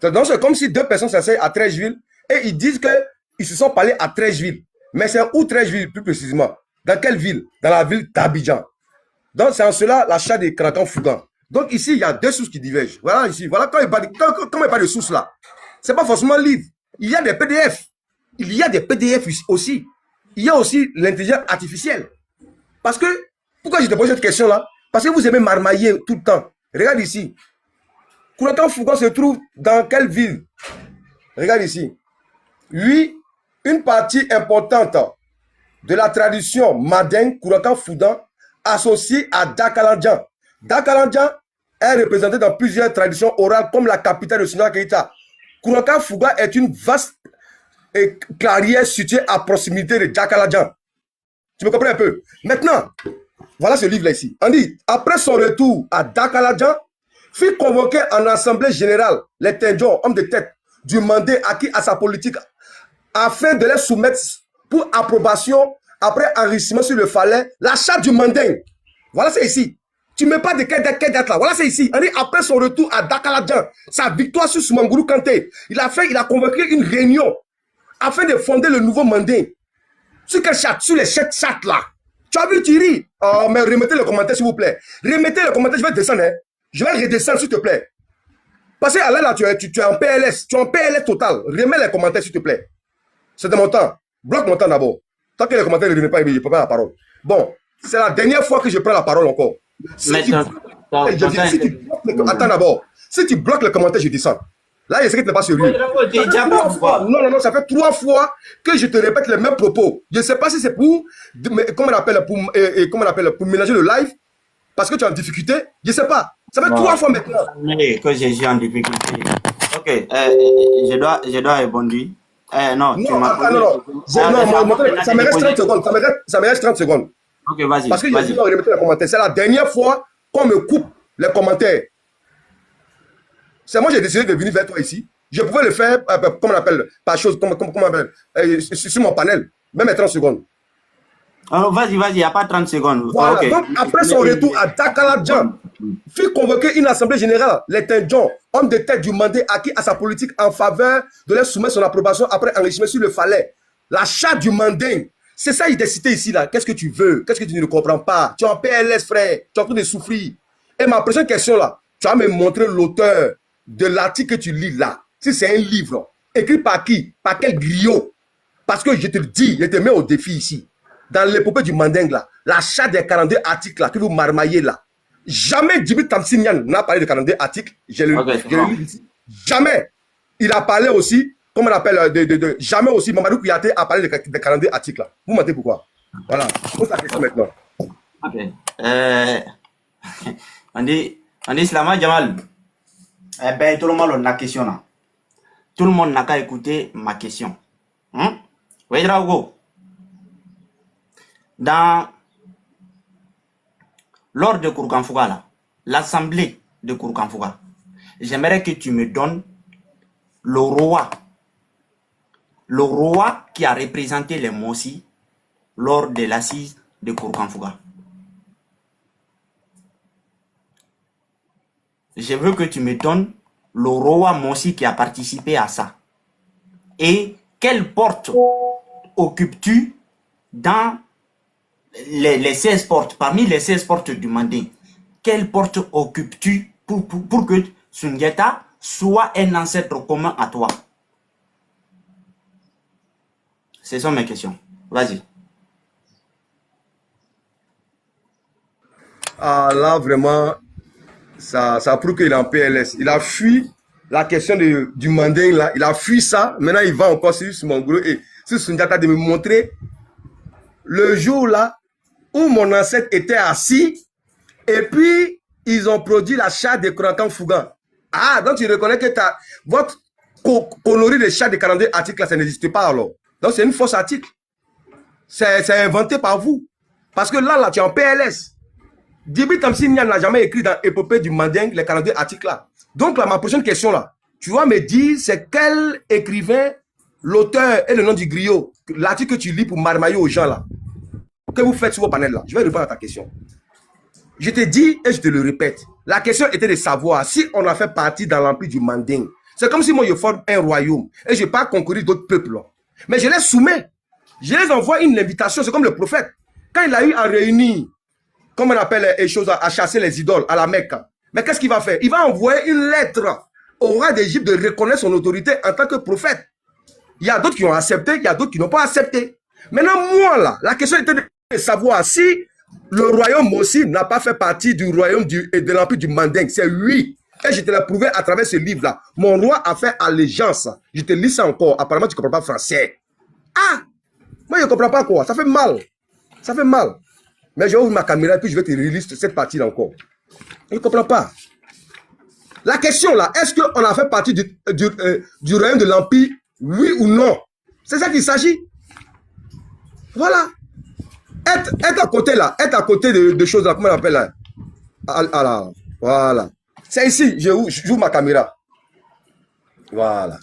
Donc, c'est comme si deux personnes s'asseyent à Trècheville et ils disent qu'ils se sont parlé à Trècheville. Mais c'est où Trècheville plus précisément? Dans quelle ville? Dans la ville d'Abidjan. Donc, c'est en cela l'achat de Kurukanfuga. Donc ici, il y a 2 sources qui divergent. Voilà ici. Voilà quand il parle de sources là. Ce n'est pas forcément livre. Il y a des PDF. Il y a des PDF aussi. Il y a aussi l'intelligence artificielle. Parce que, pourquoi je te pose cette question là? Parce que vous aimez marmailler tout le temps. Regarde ici. Kurukanfuga se trouve dans quelle ville? Regarde ici. Oui, une partie importante de la tradition Manding, Kourakan Foudan, associé à Dakalandjan. Dakalandjan est représenté dans plusieurs traditions orales comme la capitale de Sina Keita. Kourakan Fouga est une vaste clairière située à proximité de Dakalandjan. Tu me comprends un peu? Maintenant, voilà ce livre-là ici. On dit, après son retour à Dakalandjan, fit convoquer en assemblée générale les Tendjons, hommes de tête, du Mandé acquis à sa politique, afin de les soumettre pour approbation, après enrichissement sur le falais, la charte du Mandé. Voilà, c'est ici. Tu ne mets pas de quelle date là. Voilà, c'est ici. On dit, après son retour à Dakalandjan, sa victoire sur Soumangourou Kanté, il a convoqué une réunion afin de fonder le nouveau Mandé. Sur quelle charte? Sur les chartes là. Tu as vu, Thierry? Oh, mais remettez le commentaire, s'il vous plaît. Remettez le commentaire, je vais descendre. Hein. Je vais redescendre, s'il te plaît. Parce que là, tu es en PLS. Tu es en PLS total. Remets les commentaires, s'il te plaît. C'est de mon temps. Bloque mon temps d'abord. Tant que les commentaires ne remettent pas, je ne peux pas la parole. Bon, c'est la dernière fois que je prends la parole encore. Attends d'abord. Si tu bloques les commentaires, je descends. Là, il y a ce qui n'est pas sérieux. Non, ça fait 3 fois que je te répète les mêmes propos. Je ne sais pas si c'est pour, comment on appelle, pour mélanger le live, parce que tu es en difficulté. Je ne sais pas. Ça fait 3 fois maintenant. Que je suis en difficulté. Ok, je dois répondre. Non, tu m'as non, ça me reste 30 secondes. Ça me reste 30 secondes. Ok, vas-y. Parce que je vais remettre les commentaires. C'est la dernière fois qu'on me coupe les commentaires. C'est moi qui ai décidé de venir vers toi ici. Je pouvais le faire, comment on appelle, par chose, comment on appelle, sur mon panel, même 30 secondes. Oh, vas-y, il n'y a pas 30 secondes. Voilà, okay. Donc après son retour à Dakalandjan, fit convoquer une assemblée générale, les Tendjons, hommes de tête du Mandé acquis à sa politique en faveur de leur soumettre son approbation après enrichissement sur le falais. La charte du Mandé, c'est ça il est cité ici là. Qu'est-ce que tu veux? Qu'est-ce que tu ne comprends pas? Tu es en PLS, frère. Tu es en train de souffrir. Et ma prochaine question là, tu vas me montrer l'auteur de l'article que tu lis là. Si c'est un livre, écrit par qui? Par quel griot? Parce que je te le dis, je te mets au défi ici. Dans l'épopée du Manding là, la charte des 42 articles là, que vous marmaillez là. Jamais Djibril Tamsinian n'a parlé de 42 articles. Je le lis ici. Jamais. Il a parlé aussi, comment on appelle, jamais aussi, Mamadou Kouyaté a parlé de 42 articles là. Vous mentez pourquoi? Voilà. Pose la question maintenant. Ok. On dit Slama Jamal. Eh ben, tout le monde a une question là. Tout le monde n'a qu'à écouter ma question. Oui, Drago. Lors de Kourkan Fouga là, l'assemblée de Kourkan Fouga, j'aimerais que tu me donnes le roi qui a représenté les Mossi lors de l'assise de Kourkan Fouga. Je veux que tu me donnes le roi Mossi qui a participé à ça. Et quelle porte occupes-tu dans les 16 portes, parmi les 16 portes du Mandé? Quelle porte occupes-tu pour que Sundiata soit un ancêtre commun à toi? Ce sont mes questions. Vas-y. Ah là, vraiment, ça prouve qu'il est en PLS. Il a fui la question du Manding là. Il a fui ça. Maintenant, il va encore sur Mongolo et sur Sundiata de me montrer le jour là où mon ancêtre était assis et puis ils ont produit la charte de Kourakan Fouga. Ah, donc tu reconnais que votre connerie de charte de 42 articles là, ça n'existe pas alors. Donc c'est une fausse article. C'est inventé par vous. Parce que là, tu es en PLS. Djibril Tamsinian n'a jamais écrit dans l'épopée du Manding les 42 articles là. Donc là, ma prochaine question là, tu vas me dire c'est quel écrivain, l'auteur et le nom du griot, l'article que tu lis pour marmailler aux gens là, que vous faites sur vos panels là. Je vais répondre à ta question. Je te dis et je te le répète. La question était de savoir si on a fait partie dans l'empire du Manding. C'est comme si moi je forme un royaume et je pars concourir d'autres peuples. Là. Mais je les soumets. Je les envoie une invitation. C'est comme le prophète. Quand il a eu à réunir, comme on appelle les choses, à chasser les idoles à la Mecque. Mais qu'est-ce qu'il va faire? Il va envoyer une lettre au roi d'Égypte de reconnaître son autorité en tant que prophète. Il y a d'autres qui ont accepté, il y a d'autres qui n'ont pas accepté. Maintenant, moi là, la question était de savoir si le royaume aussi n'a pas fait partie du royaume de l'empire du Manding. C'est oui. Et je te l'ai prouvé à travers ce livre-là. Mon roi a fait allégeance. Je te lis ça encore. Apparemment, tu ne comprends pas français. Ah! Moi, je ne comprends pas quoi. Ça fait mal. Ça fait mal. Mais je vais ouvrir ma caméra et puis je vais te relire cette partie-là encore. Je ne comprends pas. La question là, est-ce qu'on a fait partie du royaume de l'Empire? Oui ou non? C'est ça qu'il s'agit. Voilà. Être à côté là, être à côté de choses là, comment on appelle là? Voilà. C'est ici, j'ouvre ma caméra. Voilà.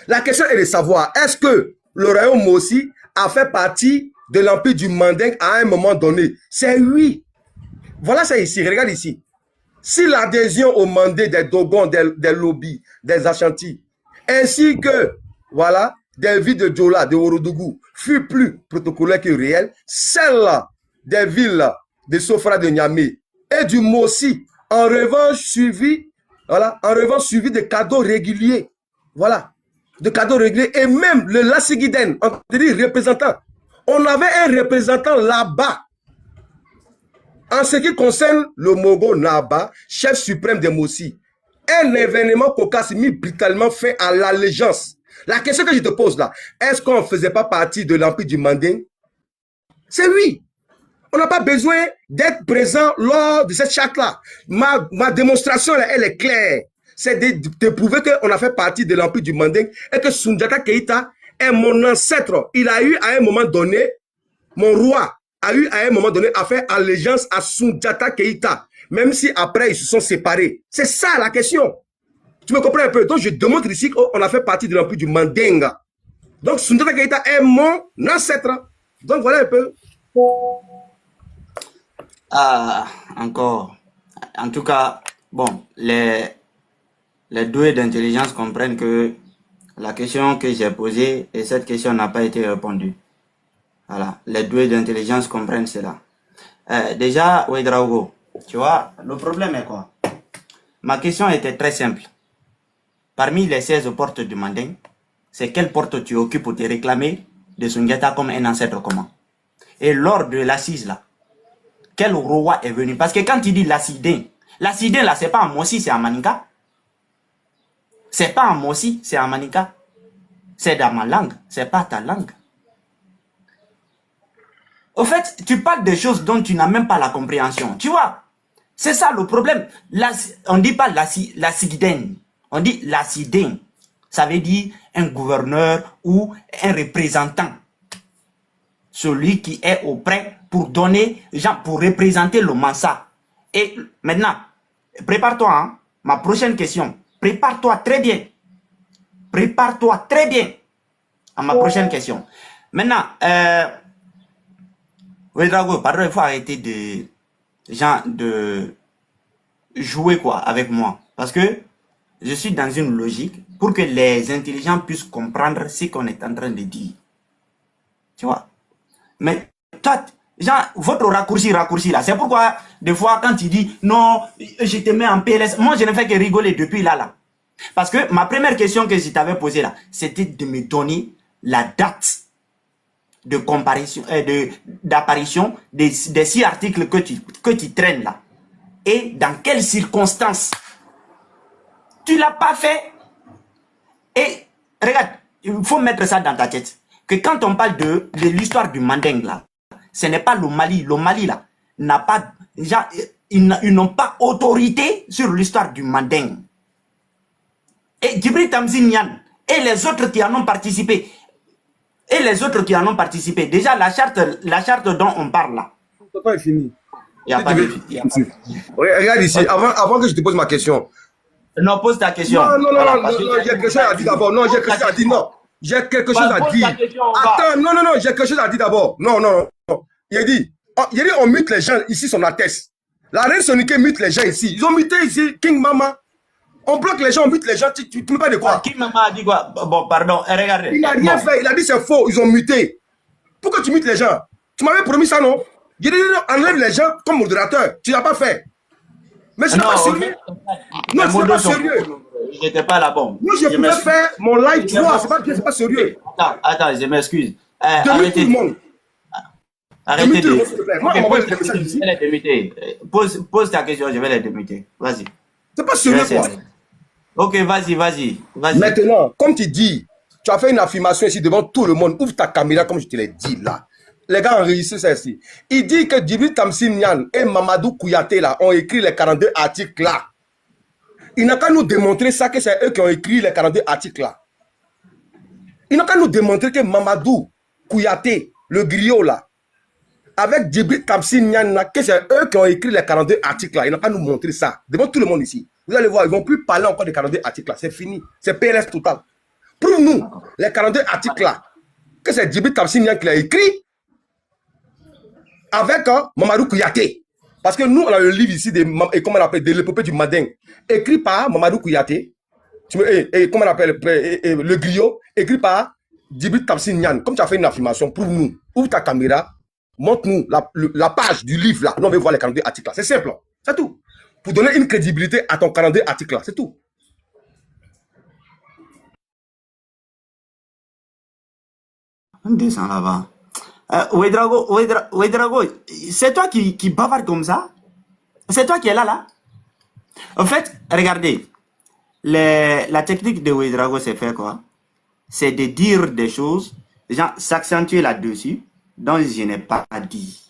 La question est de savoir, est-ce que le royaume aussi a fait partie de l'empire du Mandingue à un moment donné? C'est oui. Voilà, c'est ici, regarde ici. Si l'adhésion au Mandé des Dogons, des Lobis, des Ashanti, ainsi que, voilà, des villes de Djola, de Orodougou, fut plus protocolaire que réelle, celle-là, des villes de Sofra de Niamey et du Mossi, en revanche, suivi, voilà, en revanche, suivi de cadeaux réguliers. Voilà, de cadeaux réguliers. Et même le Lassigiden, on dit représentant. On avait un représentant là-bas. En ce qui concerne le Mogo Naba, chef suprême des Mossi, un événement cocasse mis brutalement fait à l'allégeance. La question que je te pose là, est-ce qu'on ne faisait pas partie de l'empire du Manding? C'est oui. On n'a pas besoin d'être présent lors de cette charte-là. Ma démonstration, là, elle est claire. C'est de prouver qu'on a fait partie de l'empire du Manding et que Soundiata Keïta est mon ancêtre. Il a eu à un moment donné, mon roi a eu à un moment donné à faire allégeance à Soundiata Keïta, même si après ils se sont séparés. C'est ça la question. Tu me comprends un peu? Donc je démontre ici qu'on a fait partie de l'empire du Mandinga. Donc Soundiata Keïta est mon ancêtre. Donc voilà un peu. Ah, encore. En tout cas, bon, les doués d'intelligence comprennent que la question que j'ai posée et cette question n'a pas été répondue. Voilà, les doués d'intelligence comprennent cela. Déjà, Ouedraogo, tu vois, le problème est quoi? Ma question était très simple. Parmi les 16 portes du Manding, c'est quelle porte tu occupes pour te réclamer de Soundiata comme un ancêtre commun? Et lors de l'assise là, quel roi est venu? Parce que quand tu dis l'accidin là, c'est pas en Mossi, c'est en Maninka. C'est pas en Mossi, c'est en Maninka. C'est dans ma langue, c'est pas ta langue. Au fait, tu parles des choses dont tu n'as même pas la compréhension. Tu vois, c'est ça le problème. On ne dit pas l'accidin, on dit l'accidin. Ça veut dire un gouverneur ou un représentant. Celui qui est auprès pour donner, pour représenter le Mansa. Et maintenant, prépare-toi, hein, ma prochaine question. Prépare-toi très bien. Prépare-toi très bien à ma prochaine question. Maintenant, oui, Drago, pardon, il faut arrêter de jouer quoi avec moi. Parce que je suis dans une logique pour que les intelligents puissent comprendre ce qu'on est en train de dire. Tu vois? Mais toi, votre raccourci là, c'est pourquoi des fois quand tu dis non, je te mets en PLS, moi je ne fais que rigoler depuis là. Parce que ma première question que je t'avais posée là, c'était de me donner la date de comparaison, d'apparition des 6 articles que tu traînes là. Et dans quelles circonstances? Tu l'as pas fait. Et regarde, il faut mettre ça dans ta tête. Que quand on parle de l'histoire du Manding là, ce n'est pas le Mali. Le Mali là n'a pas, ils n'ont pas autorité sur l'histoire du Manding. Et Djibril Tamzi Niane et les autres qui en ont participé, déjà la charte dont on parle là. Le temps est fini. Il n'y a pas de... Regarde ici, avant que je te pose ma question. Non, pose ta question. Non, j'ai quelque chose à dire d'abord. Non, j'ai quelque chose à dire. Non, j'ai quelque chose à dire. Attends, non, j'ai quelque chose à dire d'abord. Non. Il dit, on mute les gens ici, son atteste. La reine Sonique mute les gens ici. Ils ont muté ici, King Mama. On bloque les gens, on mute les gens, tu ne peux pas de quoi? King Mama a dit quoi? Bon, pardon, regardez. Il n'a rien fait, il a dit c'est faux, ils ont muté. Pourquoi tu mutes les gens? Tu m'avais promis ça, non? J'ai dit, enlève les gens comme modérateur. Tu n'as pas fait. Mais ce n'est pas sérieux. Non, ce n'est pas sérieux. Je n'étais pas là, bon. Moi, je pouvais faire mon live 3, c'est pas sérieux. Attends, je m'excuse. Demute tout le monde. Arrêtez de... Je vais les démuter. Pose ta question, je vais les démuter. Vas-y. C'est pas sérieux, quoi. Ok, vas-y. Maintenant, comme tu dis, Tu as fait une affirmation ici devant tout le monde. Ouvre ta caméra comme je te l'ai dit là. Les gars ont réussi ça ici. Il dit que Djibril Tamsir Niane et Mamadou Kouyaté là ont écrit les 42 articles là. Il n'a qu'à nous démontrer ça, que c'est eux qui ont écrit les 42 articles là. Il n'a qu'à nous démontrer que Mamadou Kouyaté, le griot là, avec Djibril Tamsir Niane là, que c'est eux qui ont écrit les 42 articles là. Il n'a qu'à nous montrer ça devant tout le monde ici. Vous allez voir, ils ne vont plus parler encore des 42 articles là. C'est fini. C'est PLS total. Prouve-nous les 42 articles là, que c'est Djibril Tamsir Niane qui l'a écrit avec Mamadou Kouyaté. Parce que nous, on a le livre ici, comment on appelle, de l'épopée du Manding, écrit par Mamadou Kouyaté, comment on appelle, le griot, écrit par Djibril Tamsir Niane. Comme tu as fait une affirmation, prouve-nous, ouvre ta caméra, montre-nous la page du livre là, nous on veut voir les 42 articles là. C'est simple, c'est tout. Pour donner une crédibilité à ton 42 articles là, c'est tout. On descend là-bas. Ouedraogo, c'est toi qui bavarde comme ça? C'est toi qui es là? En fait, regardez, la technique de Ouedraogo, c'est faire quoi? C'est de dire des choses, genre s'accentuer là-dessus, dont je n'ai pas dit.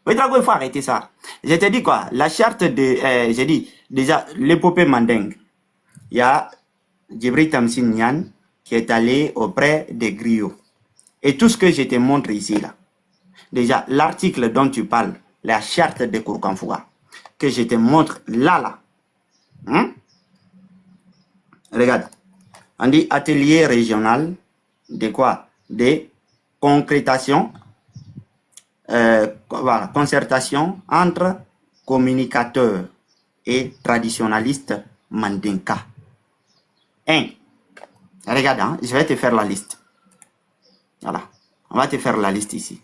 Ouedraogo, il faut arrêter ça. Je te dis quoi? La charte de, j'ai dit, déjà, l'épopée Manding. Il y a Djibril Tamsir Niane qui est allé auprès des griots. Et tout ce que je te montre ici, là, déjà, l'article dont tu parles, la charte de Kourkanfouga, que je te montre là. Regarde, on dit atelier régional de quoi? De concrétation, voilà, concertation entre communicateurs et traditionnalistes mandinka. Regarde, hein, je vais te faire la liste. Voilà, on va te faire la liste ici.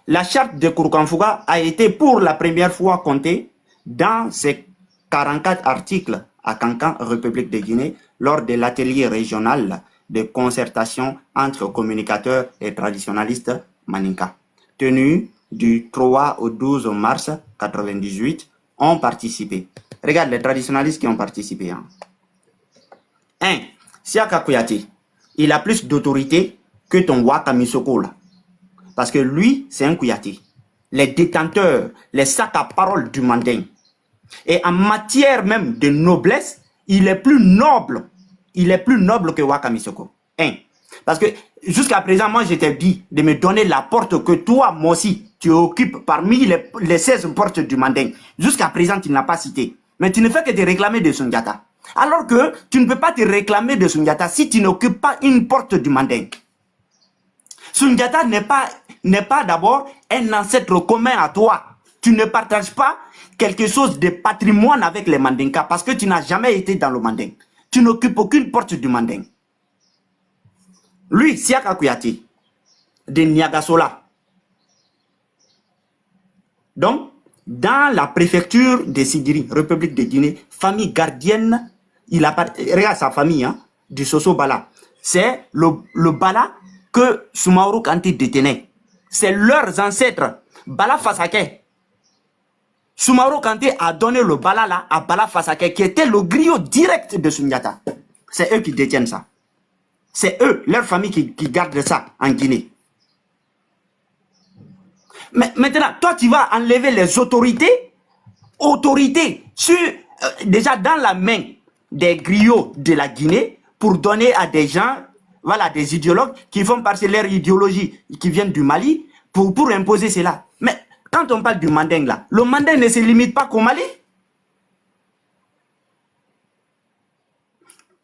La charte de Kourkanfouga a été pour la première fois comptée dans ces 44 articles à Kankan, République de Guinée, lors de l'atelier régional de concertation entre communicateurs et traditionnalistes Maninka, tenu du 3 au 12 mars 1998, ont participé. Regarde les traditionnalistes qui ont participé. 1. Siaka Kouyaté, il a plus d'autorité que ton Waka Misoko là. Parce que lui, c'est un Kouyaté. Les détenteurs, les sacs à parole du Manding. Et en matière même de noblesse, il est plus noble. Il est plus noble que Waka Misoko. Parce que jusqu'à présent, moi, je t'ai dit de me donner la porte que toi, moi aussi, tu occupes parmi les 16 portes du Manding. Jusqu'à présent, tu ne l'as pas cité. Mais tu ne fais que te réclamer de Sundiata. Alors que tu ne peux pas te réclamer de Sundiata si tu n'occupes pas une porte du Manding. Sundiata n'est pas d'abord un ancêtre commun à toi. Tu ne partages pas quelque chose de patrimoine avec les Mandinka parce que tu n'as jamais été dans le Manding. Tu n'occupes aucune porte du Manding. Lui, Siaka Kouyaté, de Niagasola. Donc, dans la préfecture de Sidiri, République de Guinée, famille gardienne, regarde sa famille, hein, du Soso Bala. C'est le Bala que Soumaoro Kanté détenait. C'est leurs ancêtres. Bala Fasake. Soumaoro Kanté a donné le Bala là à Bala Fasake, qui était le griot direct de Sundiata. C'est eux qui détiennent ça. C'est eux, leur famille, qui gardent ça en Guinée. Mais maintenant, toi, tu vas enlever les autorités sur, déjà dans la main des griots de la Guinée pour donner à des gens, voilà, des idéologues qui font partie de leur idéologie, qui viennent du Mali, pour imposer cela. Mais quand on parle du Manding là, le Manding ne se limite pas qu'au Mali.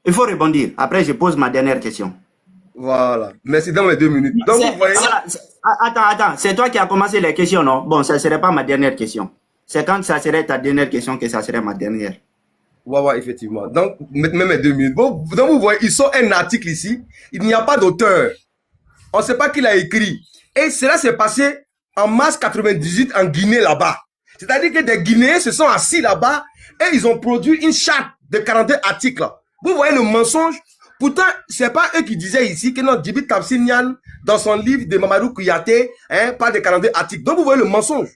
Il faut rebondir. Après, je pose ma dernière question. Voilà. Merci dans mes 2 minutes. Donc, vous voyez... Voilà. Attends. C'est toi qui as commencé les questions, non? Bon, ça ne serait pas ma dernière question. C'est quand ça serait ta dernière question que ça serait ma dernière. Ouais, effectivement. Donc, même mes 2 minutes. Bon, donc, vous voyez, ils sont un article ici. Il n'y a pas d'auteur. On ne sait pas qui l'a écrit. Et cela s'est passé en mars 98 en Guinée là-bas. C'est-à-dire que des Guinéens se sont assis là-bas et ils ont produit une charte de 42 articles. Vous voyez le mensonge? Pourtant, ce n'est pas eux qui disaient ici que non, Djibril Tamsir Niane, dans son livre de Mamadou Kouyaté, parle de 42 articles. Donc, vous voyez le mensonge.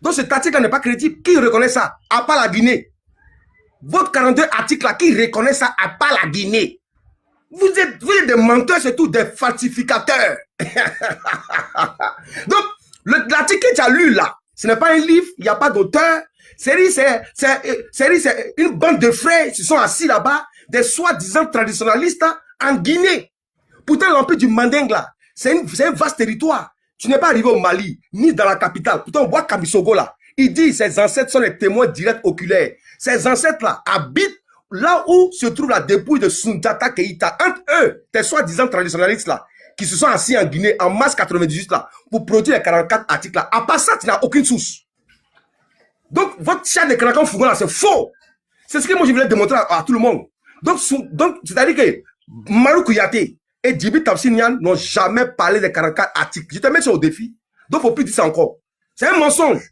Donc, cet article n'est pas crédible. Qui reconnaît ça? À part la Guinée. Votre 42 articles là, qui reconnaît ça à part la Guinée? Vous êtes des menteurs, c'est tout, des falsificateurs. Donc, l'article que tu as lu là, ce n'est pas un livre, il n'y a pas d'auteur. C'est une bande de frères qui sont assis là-bas, des soi-disant traditionnalistes en Guinée. Pourtant, l'empire du Manding là, c'est un vaste territoire. Tu n'es pas arrivé au Mali, ni dans la capitale. Pourtant, on voit Kamisogo là. Il dit ses ancêtres sont les témoins directs oculaires. Ses ancêtres là habitent là où se trouve la dépouille de Sundiata Keïta. Entre eux, tes soi-disant traditionnalistes là, qui se sont assis en Guinée en mars 98 là, pour produire les 44 articles là. À part ça, tu n'as aucune source. Donc, votre chat de Kanakan Fougon là, c'est faux. C'est ce que moi je voulais démontrer à tout le monde. Donc c'est-à-dire que Marou Kouyaté et Djibi Tapsignan n'ont jamais parlé des 44 articles. Je te mets ça au défi. Donc, il ne faut plus dire ça encore. C'est un mensonge.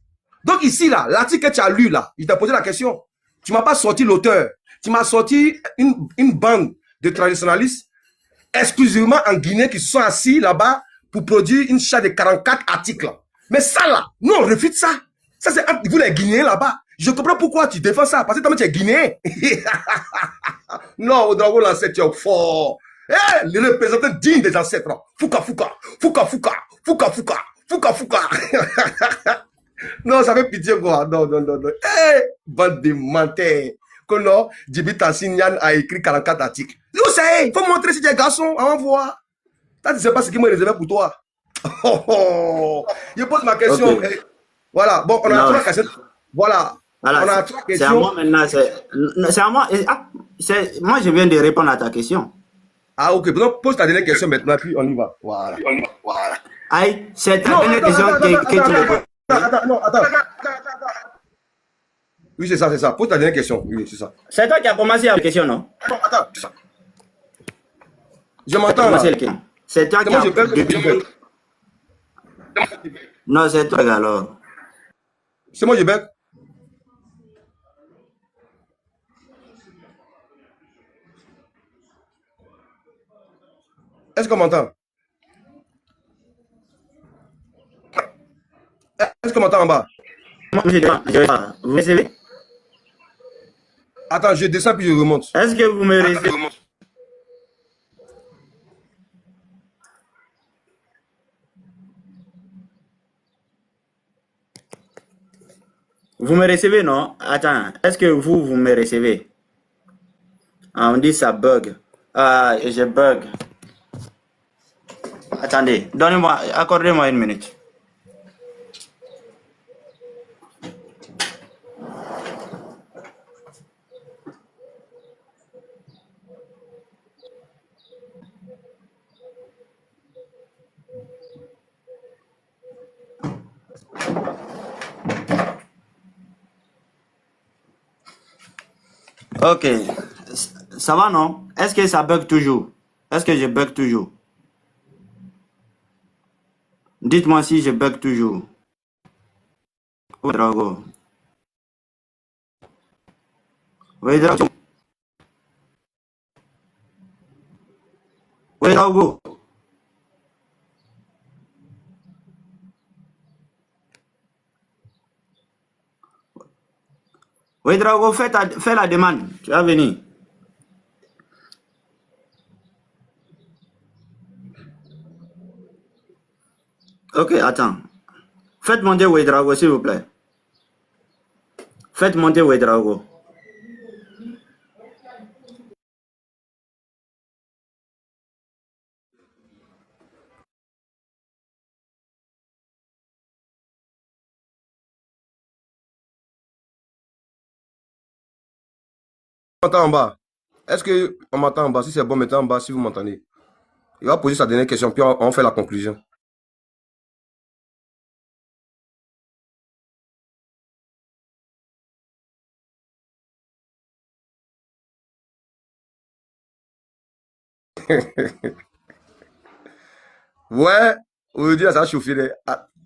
Donc, ici, là, l'article que tu as lu, là, je t'ai posé la question. Tu ne m'as pas sorti l'auteur. Tu m'as sorti une bande de traditionnalistes exclusivement en Guinée qui se sont assis là-bas pour produire une charte de 44 articles. Mais ça, là, nous, on refute ça. Ça, c'est entre vous, les Guinéens, là-bas. Je comprends pourquoi tu défends ça. Parce que tu es Guinéen. Non, Ouedraogo, l'ancêtre, tu es fort. Eh, le représentant digne des ancêtres. Fouka, Fouka, Fouka, Fouka, Fouka, Fouka, Fouka, Fouka. Non, ça fait pitié, quoi. Non, non, non, non. Eh, bande de menteurs. Que non, Djibi Tassignan a écrit 44 articles. Nous, c'est, il faut montrer si tu es garçon, avant de voir. Tu ne sais pas ce qui m'a réservé pour toi. Oh, oh. Je pose ma question. Ok. Voilà, bon, on a Non. trois questions. Voilà, Voilà, on a trois c'est à questions. moi maintenant. C'est à moi. Moi, je viens de répondre à ta question. Ah, ok, donc pose ta dernière question maintenant, puis on y va. Voilà. Aïe, c'est ta Non, dernière attends, question attends, que tu me poses. non, attends. Oui, c'est ça, c'est ça. Pose ta dernière question. Oui, c'est ça. C'est toi qui as commencé la question, non? Attends. Je Tu as m'entends commencé là. la question. C'est toi C'est qui moi, as. je bug. Non, c'est toi alors. C'est moi, je bug. Est-ce qu'on m'entend? Est-ce qu'on m'entend en bas? Moi, vous me recevez? Attends, je descends puis je remonte. Est-ce que vous me recevez? Vous me recevez, non? Attends, est-ce que vous me recevez? Ah, on dit ça bug. Ah, je bug. Attendez, donnez-moi, accordez-moi une minute. Ok, ça va, non? Est-ce que ça bug toujours? Est-ce que je bug toujours? Dites-moi si je bug toujours. Oh, Drago. Oui, Drago. Oui, Drago. Oui, Drago, fais la demande. Tu vas venir. Ok, attends. Faites monter Ouedraogo, s'il vous plaît. Faites monter Ouedraogo. On m'entend en bas. Est-ce qu'on m'entend en bas? Si c'est bon, mettez en bas si vous m'entendez. Il va poser sa dernière question, puis on fait la conclusion. Ouais, aujourd'hui, ça va chauffer.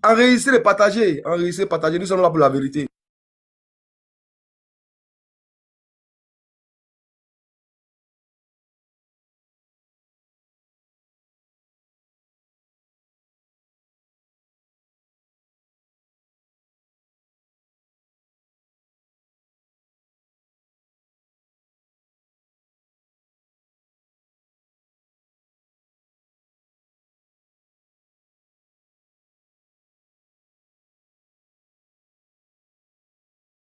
Enregistrez et partagez. Enregistrez et partagez. Nous sommes là pour la vérité.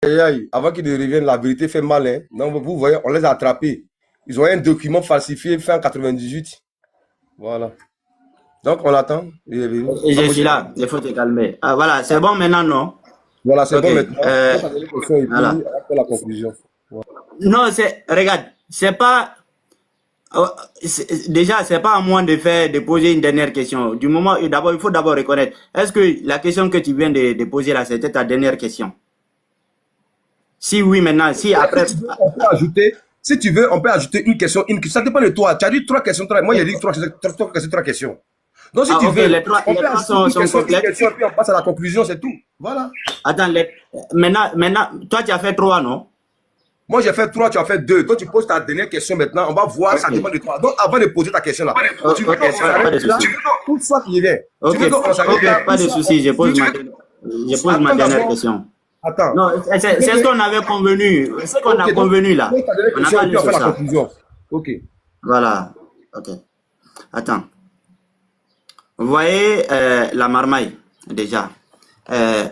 aïe, aïe. Avant qu'ils ne reviennent, la vérité fait mal. Hein. Donc, vous voyez, on les a attrapés. Ils ont un document falsifié fait en 98. Voilà. Donc, on attend. Il est venu. Et je suis là, il faut te calmer. Ah, voilà, c'est bon maintenant, non? Voilà, c'est Ok. bon maintenant. On va donner question et puis Voilà. après la conclusion. Voilà. Non, regarde, c'est pas, déjà, c'est pas à moi de poser une dernière question. Du moment, d'abord, il faut d'abord reconnaître. Est-ce que la question que tu viens de poser là, c'était ta dernière question? Si oui, maintenant, si après. Si tu veux, on peut ajouter. Si tu veux, on peut ajouter une question. Ça dépend de toi. Tu as dit 3 questions. Moi, j'ai dit 3 questions. Donc, si tu veux, les trois on peut ajouter une question, puis on passe à la conclusion, c'est tout. Voilà. Attends, maintenant, toi, tu as fait 3, non? Moi, j'ai fait 3, tu as fait 2. Donc, tu poses ta dernière question maintenant. On va voir, okay. Ça dépend de toi. Donc, avant de poser ta question là, tu veux qu'on s'arrête là? Une fois qu'il vient. Ok, pas de souci. Je pose ma dernière question. Attends. Non, c'est ce qu'on avait convenu. C'est ce qu'on a convenu là. On n'a pas allé sur ça. Ok. Voilà. Ok. Attends. Vous voyez la marmaille, déjà.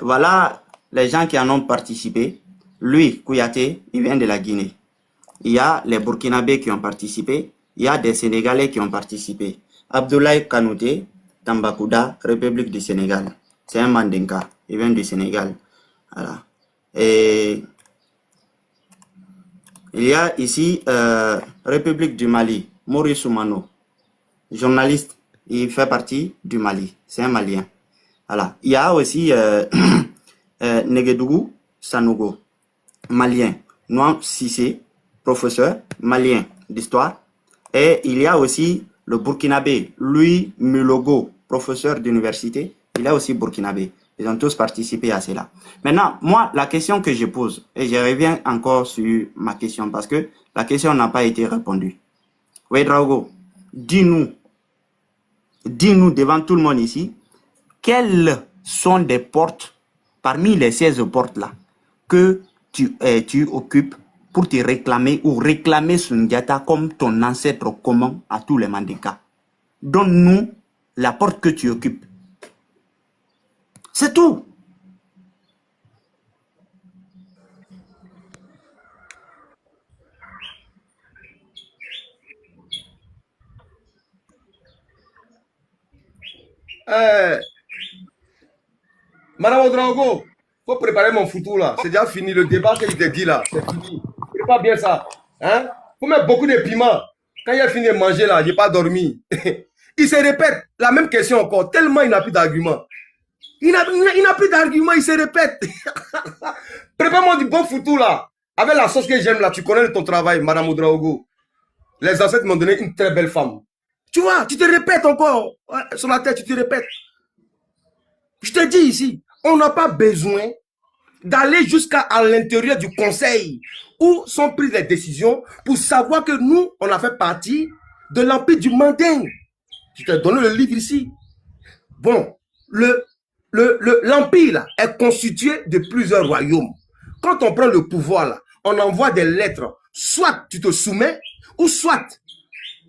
Voilà les gens qui en ont participé. Lui, Kouyaté, il vient de la Guinée. Il y a les Burkinabés qui ont participé. Il y a des Sénégalais qui ont participé. Abdoulaye Kanouté, Tambakouda, République du Sénégal. C'est un Mandinka. Il vient du Sénégal. Voilà. Et il y a ici République du Mali, Maurice Soumano, journaliste. Il fait partie du Mali. C'est un Malien. Voilà. Il y a aussi Negedougou Sanogo, malien. Noam Sissé, professeur, malien d'histoire. Et il y a aussi le Burkinabé, Louis Mulogo, professeur d'université. Il est aussi burkinabé. Ils ont tous participé à cela. Maintenant, moi, la question que je pose, et je reviens encore sur ma question parce que la question n'a pas été répondue. Ouedraogo, dis-nous devant tout le monde ici, quelles sont des portes, parmi les 16 portes-là, que tu occupes pour te réclamer ou réclamer Sundiata comme ton ancêtre commun à tous les Mandinkas. Donne-nous la porte que tu occupes. C'est tout. Madame Ouedraogo, faut préparer mon foutu là. C'est déjà fini. Le débat que je t'ai dit là, c'est fini. Prépare bien ça. Hein? Faut mettre beaucoup de piment. Quand il a fini de manger là, j'ai pas dormi. Il se répète la même question encore, tellement il n'a plus d'arguments. Il n'a plus d'arguments, il se répète. Prépare-moi du bon foutu là. Avec la sauce que j'aime là, tu connais ton travail, Madame Ouedraogo. Les ancêtres m'ont donné une très belle femme. Tu vois, tu te répètes encore. Sur la tête, tu te répètes. Je te dis ici, on n'a pas besoin d'aller jusqu'à l'intérieur du conseil où sont prises les décisions pour savoir que nous, on a fait partie de l'empire du Manding. Je t'ai donné le livre ici. Bon, l'empire là est constitué de plusieurs royaumes. Quand on prend le pouvoir là, on envoie des lettres. Soit tu te soumets, ou soit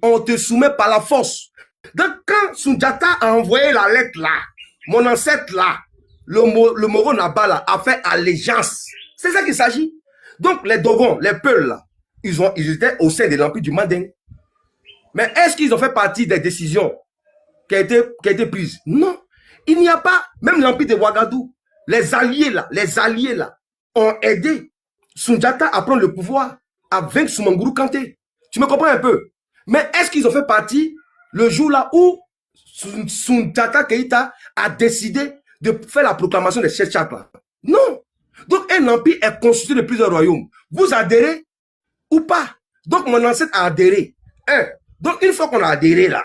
on te soumet par la force. Donc quand Sundiata a envoyé la lettre là, mon ancêtre là, le Moro Nabala a fait allégeance. C'est ça qu'il s'agit. Donc les Dogons, les Peuls là, ils étaient au sein de l'empire du Manding. Mais est-ce qu'ils ont fait partie des décisions qui a été prises? Non. Il n'y a pas, même l'empire de Ouagadougou, les alliés là, ont aidé Sundiata à prendre le pouvoir, à vaincre Soumangourou Kanté. Tu me comprends un peu? Mais est-ce qu'ils ont fait partie le jour là où Sundiata Keïta a décidé de faire la proclamation des chefs chakras? Non. Donc un empire est constitué de plusieurs royaumes. Vous adhérez ou pas? Donc mon ancêtre a adhéré. Donc une fois qu'on a adhéré là,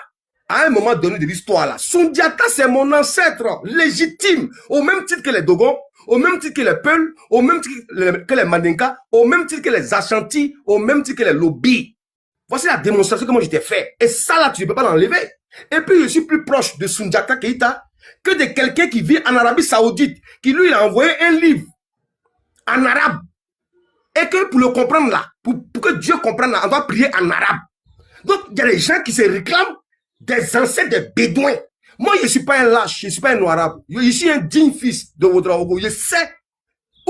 à un moment donné de l'histoire là, Sundiata c'est mon ancêtre légitime, au même titre que les Dogons, au même titre que les Peuls, au même titre que les Mandinka, au même titre que les Ashanti, au même titre que les Lobi. Voici la démonstration que moi je t'ai fait. Et ça là, tu ne peux pas l'enlever. Et puis je suis plus proche de Sundiata Keïta que de quelqu'un qui vit en Arabie Saoudite, qui lui a envoyé un livre en arabe. Et que pour le comprendre là, pour que Dieu comprenne là, on va prier en arabe. Donc il y a des gens qui se réclament des ancêtres des Bédouins. Moi je ne suis pas un lâche, je ne suis pas un arabe. Je suis un digne fils de Ouedraogo. Je sais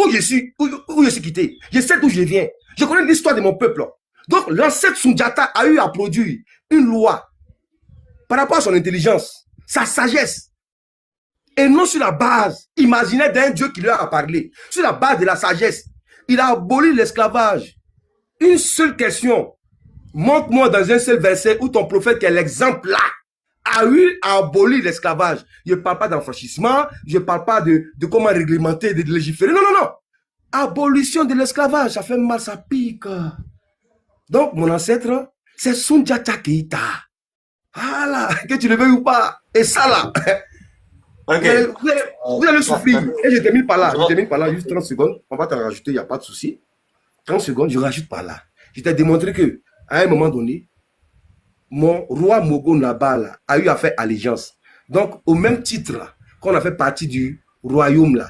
où je suis, où je suis quitté. Je sais d'où je viens. Je connais l'histoire de mon peuple. Donc, l'ancêtre Sundiata a eu à produire une loi par rapport à son intelligence, sa sagesse. Et non sur la base imaginaire d'un Dieu qui lui a parlé. Sur la base de la sagesse. Il a aboli l'esclavage. Une seule question. Montre-moi dans un seul verset où ton prophète, qui est l'exemple là, a eu à abolir l'esclavage. Je ne parle pas d'enfranchissement, je ne parle pas de comment réglementer, de légiférer. Non, non, non. Abolition de l'esclavage, ça fait mal, ça pique. Donc, mon ancêtre, c'est Sundiata Keita. Voilà, que tu le veuilles ou pas. Et ça là, Ok. vous allez souffrir. Et je termine par là, juste 30 secondes. On va t'en rajouter, il n'y a pas de souci. 30 secondes, je rajoute par là. Je t'ai démontré que, à un moment donné, mon roi Mogo Nabal a eu à faire allégeance. Donc, au même titre qu'on a fait partie du royaume là,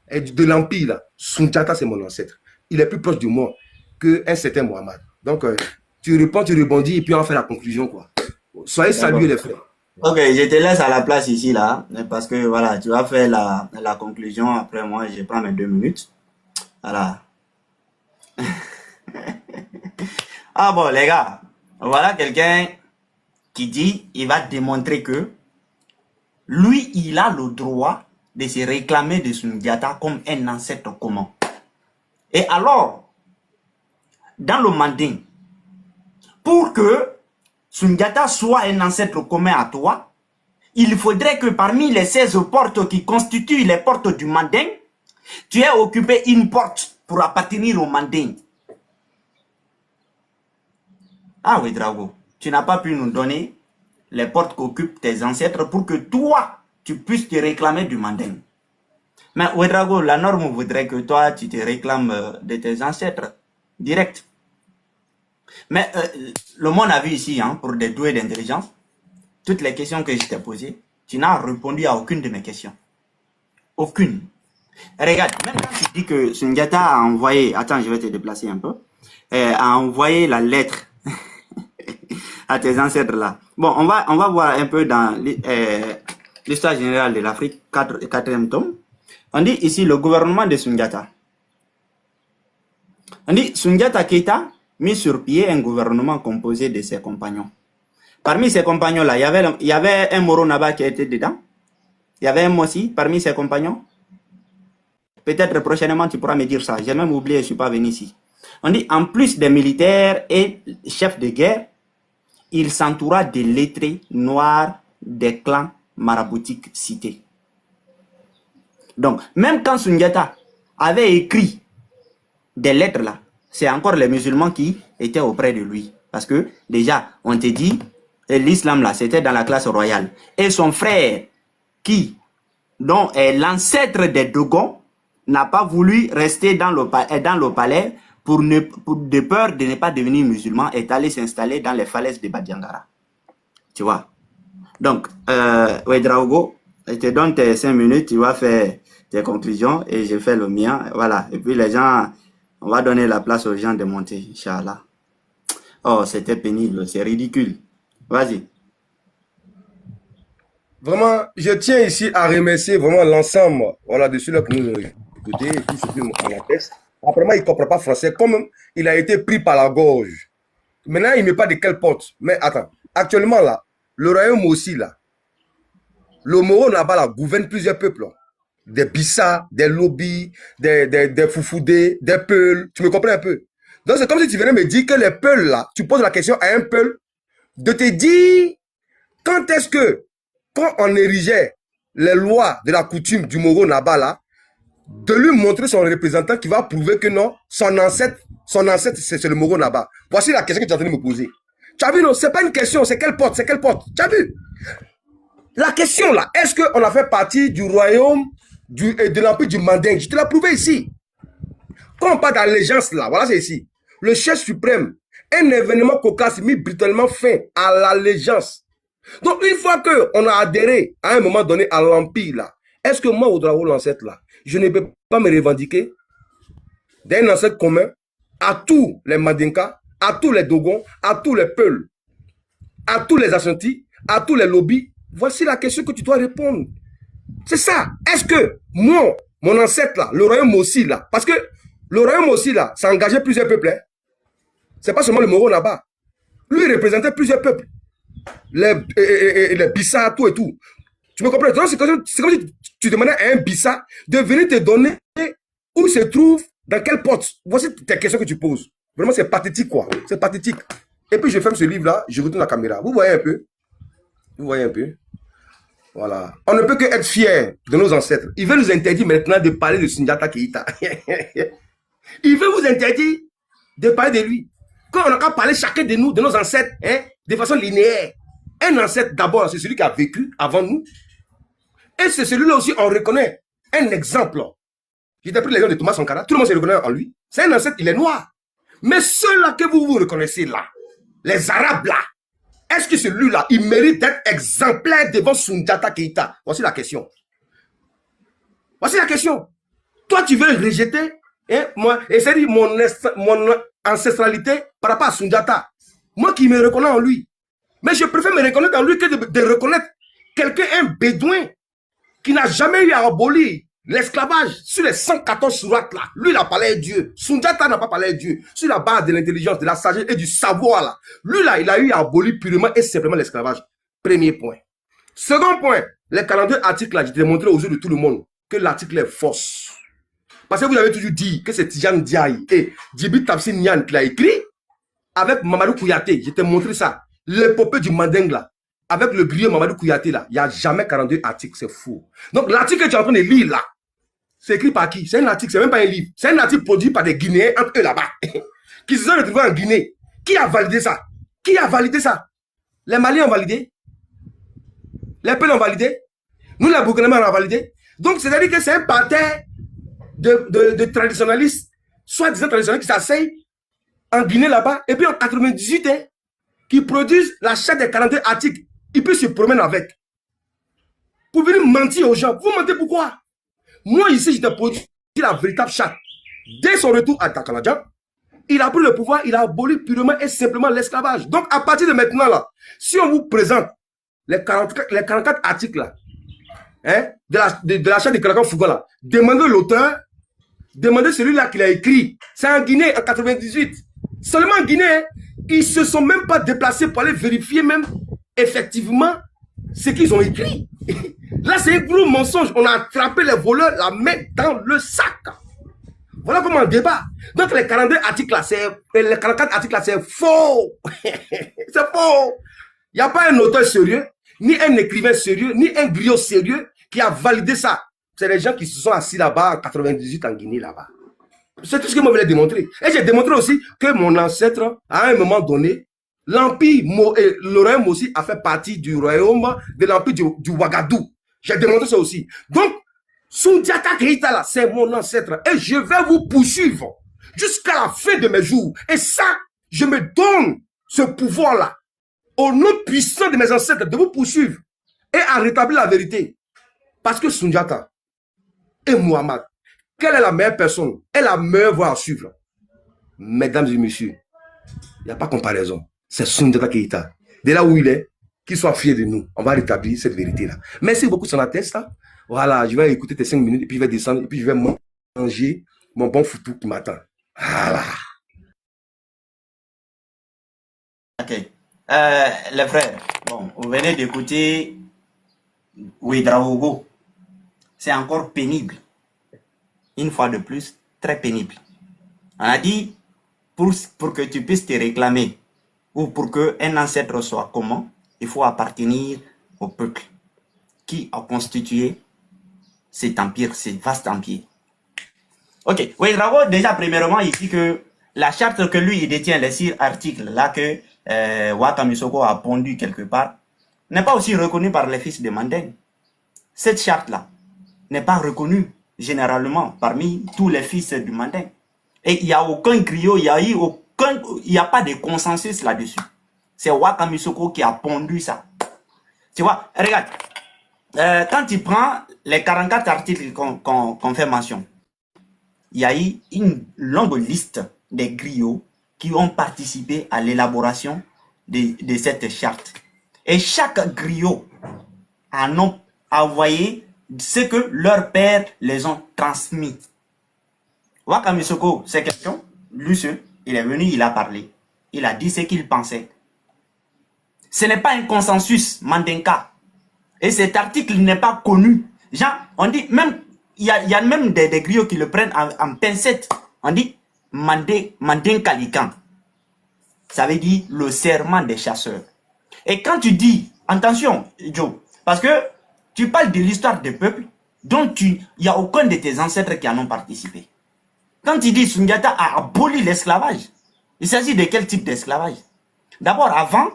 et de l'empire là, Sundiata c'est mon ancêtre. Il est plus proche de moi qu'un certain Mohamed. Donc, tu réponds, tu rebondis et puis on fait la conclusion quoi. Soyez salués les frères. Ok, je te laisse à la place ici là, parce que voilà, tu vas faire la conclusion. Après moi, je prends mes 2 minutes. Voilà. Ah bon, les gars, voilà quelqu'un qui dit, il va démontrer que lui, il a le droit de se réclamer de Sundiata comme un ancêtre commun. Et alors, dans le Manding, pour que Sundiata soit un ancêtre commun à toi, il faudrait que parmi les 16 portes qui constituent les portes du Manding, tu aies occupé une porte pour appartenir au Manding. Ah oui, Drago, tu n'as pas pu nous donner les portes qu'occupent tes ancêtres pour que toi, tu puisses te réclamer du Manding. Mais oui, Drago, la norme voudrait que toi, tu te réclames de tes ancêtres direct. Mais le monde a vu ici, hein, pour des doués d'intelligence, toutes les questions que je t'ai posées, tu n'as répondu à aucune de mes questions. Aucune. Regarde, même quand tu dis que Sundiata a envoyé, attends, je vais te déplacer un peu, a envoyé la lettre à tes ancêtres là. Bon, on va voir un peu dans l'histoire générale de l'Afrique, 4e tome. On dit ici le gouvernement de Sundiata. On dit Sundiata Keita mis sur pied un gouvernement composé de ses compagnons. Parmi ces compagnons-là, il y avait un Moro Naba qui était dedans. Il y avait un Mossi parmi ses compagnons. Peut-être prochainement tu pourras me dire ça. J'ai même oublié, je ne suis pas venu ici. On dit en plus des militaires et chefs de guerre, il s'entoura des lettrés noirs des clans maraboutiques cités. Donc, même quand Sundiata avait écrit des lettres là, c'est encore les musulmans qui étaient auprès de lui. Parce que déjà, on te dit, l'islam là, c'était dans la classe royale. Et son frère, dont est l'ancêtre des Dogons, n'a pas voulu rester dans le palais de peur de ne pas devenir musulman, est allé s'installer dans les falaises de Badiangara. Tu vois. Donc, Ouedraogo, je te donne tes 5 minutes, tu vas faire tes conclusions et je fais le mien. Voilà. Et puis les gens, on va donner la place aux gens de monter, Inch'Allah. Oh, c'était pénible, c'est ridicule. Vas-y. Vraiment, je tiens ici à remercier vraiment l'ensemble, voilà, de ceux-là qui nous ont écoutés et tous ceux qui nous attestent. Après, il ne comprend pas français, comme il a été pris par la gorge. Maintenant, il ne met pas de quelle porte. Mais attends, actuellement là, le royaume aussi là, le Moro Naba là gouverne plusieurs peuples. Des Bissa, des Lobis, des Foufoudés, des Peuls. Tu me comprends un peu? Donc c'est comme si tu venais me dire que les Peuls là, tu poses la question à un Peul de te dire quand est-ce que, quand on érigeait les lois de la coutume du Moro Naba là, de lui montrer son représentant qui va prouver que non, son ancêtre c'est le Moro Naba. Voici la question que tu es en train de me poser. Tu as vu, non, c'est pas une question, c'est quelle porte, c'est quelle porte. Tu as vu? La question là, est-ce qu'on a fait partie du royaume de l'empire du Manding? Je te l'ai prouvé ici. Quand on parle d'allégeance là, voilà c'est ici. Le chef suprême, un événement cocasse mis brutalement fin à l'allégeance. Donc une fois qu'on a adhéré à un moment donné à l'empire là, est-ce que moi, Ouedraogo, l'ancêtre là, je ne peux pas me revendiquer d'un ancêtre commun à tous les Mandinka, à tous les Dogons, à tous les Peuls, à tous les Ashantis, à tous les lobbies? Voici la question que tu dois répondre. C'est ça. Est-ce que moi, Mon ancêtre là, le royaume aussi là. Parce que le royaume aussi là, ça engageait plusieurs peuples. Hein. C'est pas seulement le Moro là-bas. Lui, il représentait plusieurs peuples. Les Bissa, tout et tout. Tu me comprends? C'est comme si tu demandais à un Bissa de venir te donner où il se trouve, dans quelle porte. Voici tes questions que tu poses. Vraiment, c'est pathétique, quoi. C'est pathétique. Et puis, je ferme ce livre-là, je retourne la caméra. Vous voyez un peu? Vous voyez un peu? Voilà. On ne peut que être fier de nos ancêtres. Il veut nous interdire maintenant de parler de Sundiata Keita. Il veut vous interdire de parler de lui. Quand on a qu'à parler chacun de nous, de nos ancêtres, hein, de façon linéaire. Un ancêtre, d'abord, c'est celui qui a vécu avant nous. Et c'est celui-là aussi, on reconnaît un exemple. J'ai pris l'exemple de Thomas Sankara, tout le monde se reconnaît en lui. C'est un ancêtre, il est noir. Mais ceux-là que vous vous reconnaissez là, les Arabes là, est-ce que celui-là, il mérite d'être exemplaire devant Sundiata Keita? Voici la question. Voici la question. Toi, tu veux rejeter hein, moi, et c'est-à-dire mon ancestralité par rapport à Sundiata. Moi qui me reconnais en lui. Mais je préfère me reconnaître en lui que de reconnaître quelqu'un, un bédouin, qui n'a jamais eu à abolir l'esclavage sur les 114 sourates là. Lui, il a parlé à Dieu. Sundiata n'a pas parlé à Dieu. Sur la base de l'intelligence, de la sagesse et du savoir là. Lui là, il a eu à abolir purement et simplement l'esclavage. Premier point. Second point, les 42 articles là, je t'ai montré aux yeux de tout le monde que l'article est fausse. Parce que vous avez toujours dit que c'est Tijan Diaye et Djibi Tapsi Nyan qui l'a écrit avec Mamadou Kouyaté. Je t'ai montré ça. L'épopée du Manding là. Avec le griot Mamadou Kouyaté là. Il n'y a jamais 42 articles. C'est fou. Donc l'article que tu es en train de lire là, c'est écrit par qui? C'est un article, c'est même pas un livre. C'est un article produit par des Guinéens entre eux là-bas. Qui se sont retrouvés en Guinée. Qui a validé ça? Qui a validé ça? Les Maliens ont validé. Les Peulh ont validé. Nous, les Burkinabés, on a validé. Donc, c'est-à-dire que c'est un parterre de traditionnalistes, soi-disant traditionnalistes, qui s'asseyent en Guinée là-bas, et puis en 98, hein, qui produisent la charte des 42 articles. Ils peuvent se promener avec. Pour venir mentir aux gens. Vous mentez pourquoi? Moi, ici, je t'ai produit la véritable charte. Dès son retour à Takaladian, il a pris le pouvoir, il a aboli purement et simplement l'esclavage. Donc, à partir de maintenant, là, si on vous présente les 44 articles, là, hein, de la charte de Kalakan Fouga, là, demandez l'auteur, demandez celui-là qui l'a écrit. C'est en Guinée, en 98. Seulement en Guinée, hein, ils ne se sont même pas déplacés pour aller vérifier même effectivement ce qu'ils ont écrit. Là, c'est un gros mensonge. On a attrapé les voleurs, la main dans le sac. Voilà comment on débat. Donc, les 42 articles là, les 44 articles là, c'est faux. C'est faux. Il n'y a pas un auteur sérieux, ni un écrivain sérieux, ni un griot sérieux qui a validé ça. C'est les gens qui se sont assis là-bas en 98 en Guinée là-bas. C'est tout ce que moi je voulais démontrer. Et j'ai démontré aussi que mon ancêtre, à un moment donné, l'empire, le royaume aussi a fait partie du royaume de l'empire du Ouagadougou. J'ai démontré ça aussi. Donc, Sundiata Keita là, c'est mon ancêtre. Et je vais vous poursuivre jusqu'à la fin de mes jours. Et ça, je me donne ce pouvoir-là, au nom puissant de mes ancêtres, de vous poursuivre et à rétablir la vérité. Parce que Sundiata et Muhammad, quelle est la meilleure personne et la meilleure voie à suivre? Mesdames et messieurs, il n'y a pas comparaison. C'est Sundiata Keita. De là où il est, qu'il soit fier de nous. On va rétablir cette vérité-là. Merci beaucoup, son atteste. Voilà, je vais écouter tes 5 minutes et puis je vais descendre et puis je vais manger mon bon foutou qui m'attend. Voilà. Ok. Les frères, bon, vous venez d'écouter Ouedraogo. C'est encore pénible. Une fois de plus, très pénible. On a dit, pour que tu puisses te réclamer, ou pour qu'un ancêtre soit comment, il faut appartenir au peuple qui a constitué cet empire, ce vaste empire. Ok, Ouedraogo, déjà, premièrement, il dit que la charte que lui, il détient, les 6 articles là que Wakamisoko a pondu quelque part, n'est pas aussi reconnue par les fils de Mandeng. Cette charte-là n'est pas reconnue généralement parmi tous les fils du Mandeng. Et il n'y a aucun griot, il n'y a pas de consensus là-dessus. C'est Wakamisoko qui a pondu ça. Tu vois, regarde, quand tu prends les 44 articles qu'on fait mention, il y a eu une longue liste des griots qui ont participé à l'élaboration de cette charte. Et chaque griot en a envoyé ce que leurs pères les ont transmis. Waka Misoko, c'est question. Lucieux, il est venu, il a parlé. Il a dit ce qu'il pensait. Ce n'est pas un consensus Mandinka. Et cet article n'est pas connu. Genre, on dit même, il y a même des griots qui le prennent en pincette. On dit Mandinka Likan. Ça veut dire le serment des chasseurs. Et quand tu dis, attention, Joe, parce que tu parles de l'histoire des peuples dont il n'y a aucun de tes ancêtres qui en ont participé. Quand tu dis Sundiata a aboli l'esclavage, il s'agit de quel type d'esclavage? D'abord, avant,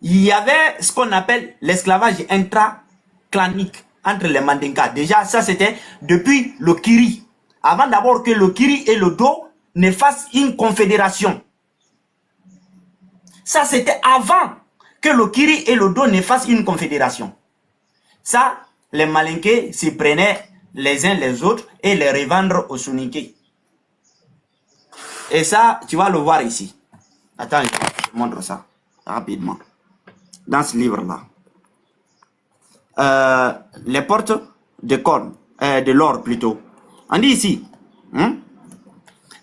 il y avait ce qu'on appelle l'esclavage intra-clanique entre les Mandinka. Déjà, ça c'était depuis le Kiri. Avant d'abord que le Kiri et le Do ne fassent une confédération. Ça c'était avant que le Kiri et le Do ne fassent une confédération. Ça, les Malinké s'y prenaient les uns les autres et les revendre aux Soninké. Et ça, tu vas le voir ici. Attends, je te montre ça rapidement. Dans ce livre-là. Les portes de corne, de l'or plutôt. On dit ici,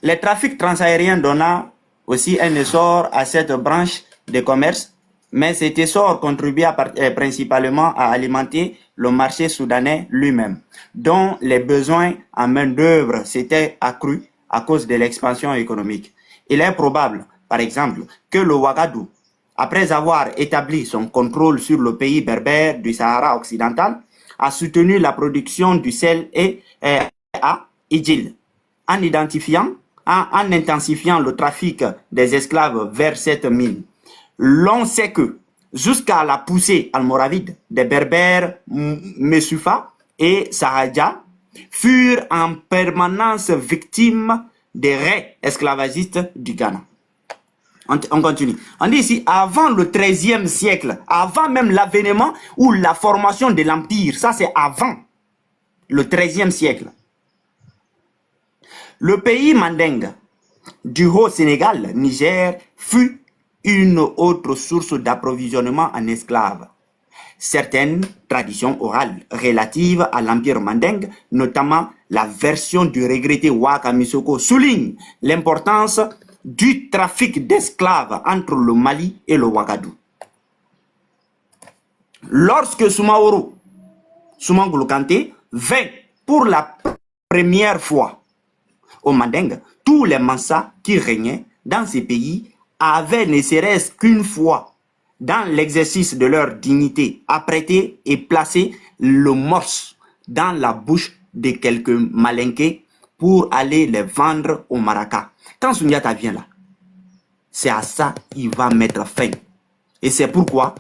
les trafics transaériens donna aussi un essor à cette branche de commerce, mais cet essor contribua principalement à alimenter le marché soudanais lui-même, dont les besoins en main-d'œuvre s'étaient accrus à cause de l'expansion économique. Il est probable, par exemple, que le Ouagadougou, après avoir établi son contrôle sur le pays berbère du Sahara occidental, a soutenu la production du sel et à Idjil, en intensifiant le trafic des esclaves vers cette mine. L'on sait que, jusqu'à la poussée almoravide des berbères Messufa et Sahaja, furent en permanence victimes des raids esclavagistes du Ghana. On continue. On dit ici, avant le XIIIe siècle, avant même l'avènement ou la formation de l'Empire, ça c'est avant le XIIIe siècle. Le pays Mandingue du Haut-Sénégal, Niger, fut une autre source d'approvisionnement en esclaves. Certaines traditions orales relatives à l'Empire Mandingue, notamment la version du regretté Waka Misoko, soulignent l'importance du trafic d'esclaves entre le Mali et le Ouagadougou. Lorsque Soumaoro Soumangolo Kanté vint pour la première fois au Mandingue, tous les Mansa qui régnaient dans ces pays avaient ne serait-ce qu'une fois, dans l'exercice de leur dignité, apprêté et placé le morse dans la bouche de quelques malinqués pour aller les vendre au Maraka. Quand Sundiata vient là, c'est à ça qu'il va mettre fin. Et c'est pourquoi,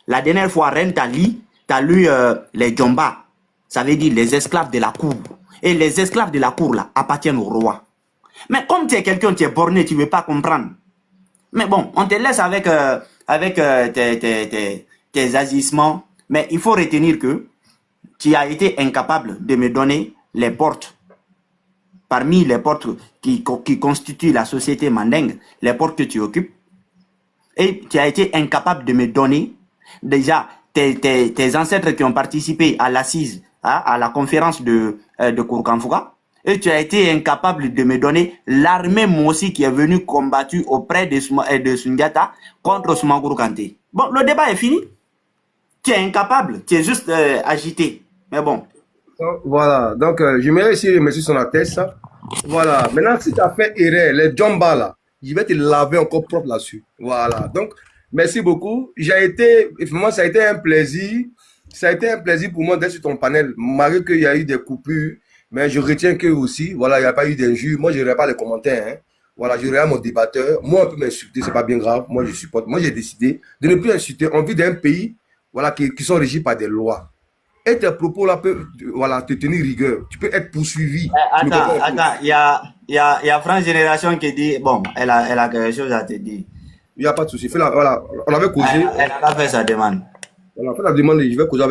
la dernière fois, Reine Tali, tu as lu les Djomba, ça veut dire les esclaves de la cour. Et les esclaves de la cour là appartiennent au roi. Mais comme tu es quelqu'un, tu es borné, tu ne veux pas comprendre. Mais bon, on te laisse avec, tes agissements. Mais il faut retenir que tu as été incapable de me donner les portes. Parmi les portes qui constituent la société mandingue, les portes que tu occupes. Et tu as été incapable de me donner déjà tes ancêtres qui ont participé à l'assise, à la conférence de Kourkanfouka. Et tu as été incapable de me donner l'armée Mossi qui est venue combattre auprès de Sundiata contre Soumangolo Kanté. Bon, le débat est fini. Tu es incapable, tu es juste agité. Mais bon. Voilà, donc je mets ici M. Sonates. Voilà, maintenant si tu as fait erreur, les Djomba là, je vais te laver encore propre là-dessus. Voilà, donc merci beaucoup. Effectivement, ça a été un plaisir. Ça a été un plaisir pour moi d'être sur ton panel, malgré qu'il y a eu des coupures. Mais je retiens que aussi, voilà, il n'y a pas eu d'injure. Moi, je ne regarde pas les commentaires. Hein. Voilà, je regarde mon débatteur. Moi, on peut m'insulter, c'est pas bien grave. Moi, je supporte. Moi, j'ai décidé de ne plus insulter. On vit d'un pays, voilà, qui sont régis par des lois. Et tes propos là peuvent, voilà, te tenir rigueur. Tu peux être poursuivi. Attends, il y a France Génération qui dit, bon, elle a quelque chose à te dire. Il n'y a pas de souci. Voilà, on avait causé. Elle a fait sa demande. On a fait la demande, je vais causer avec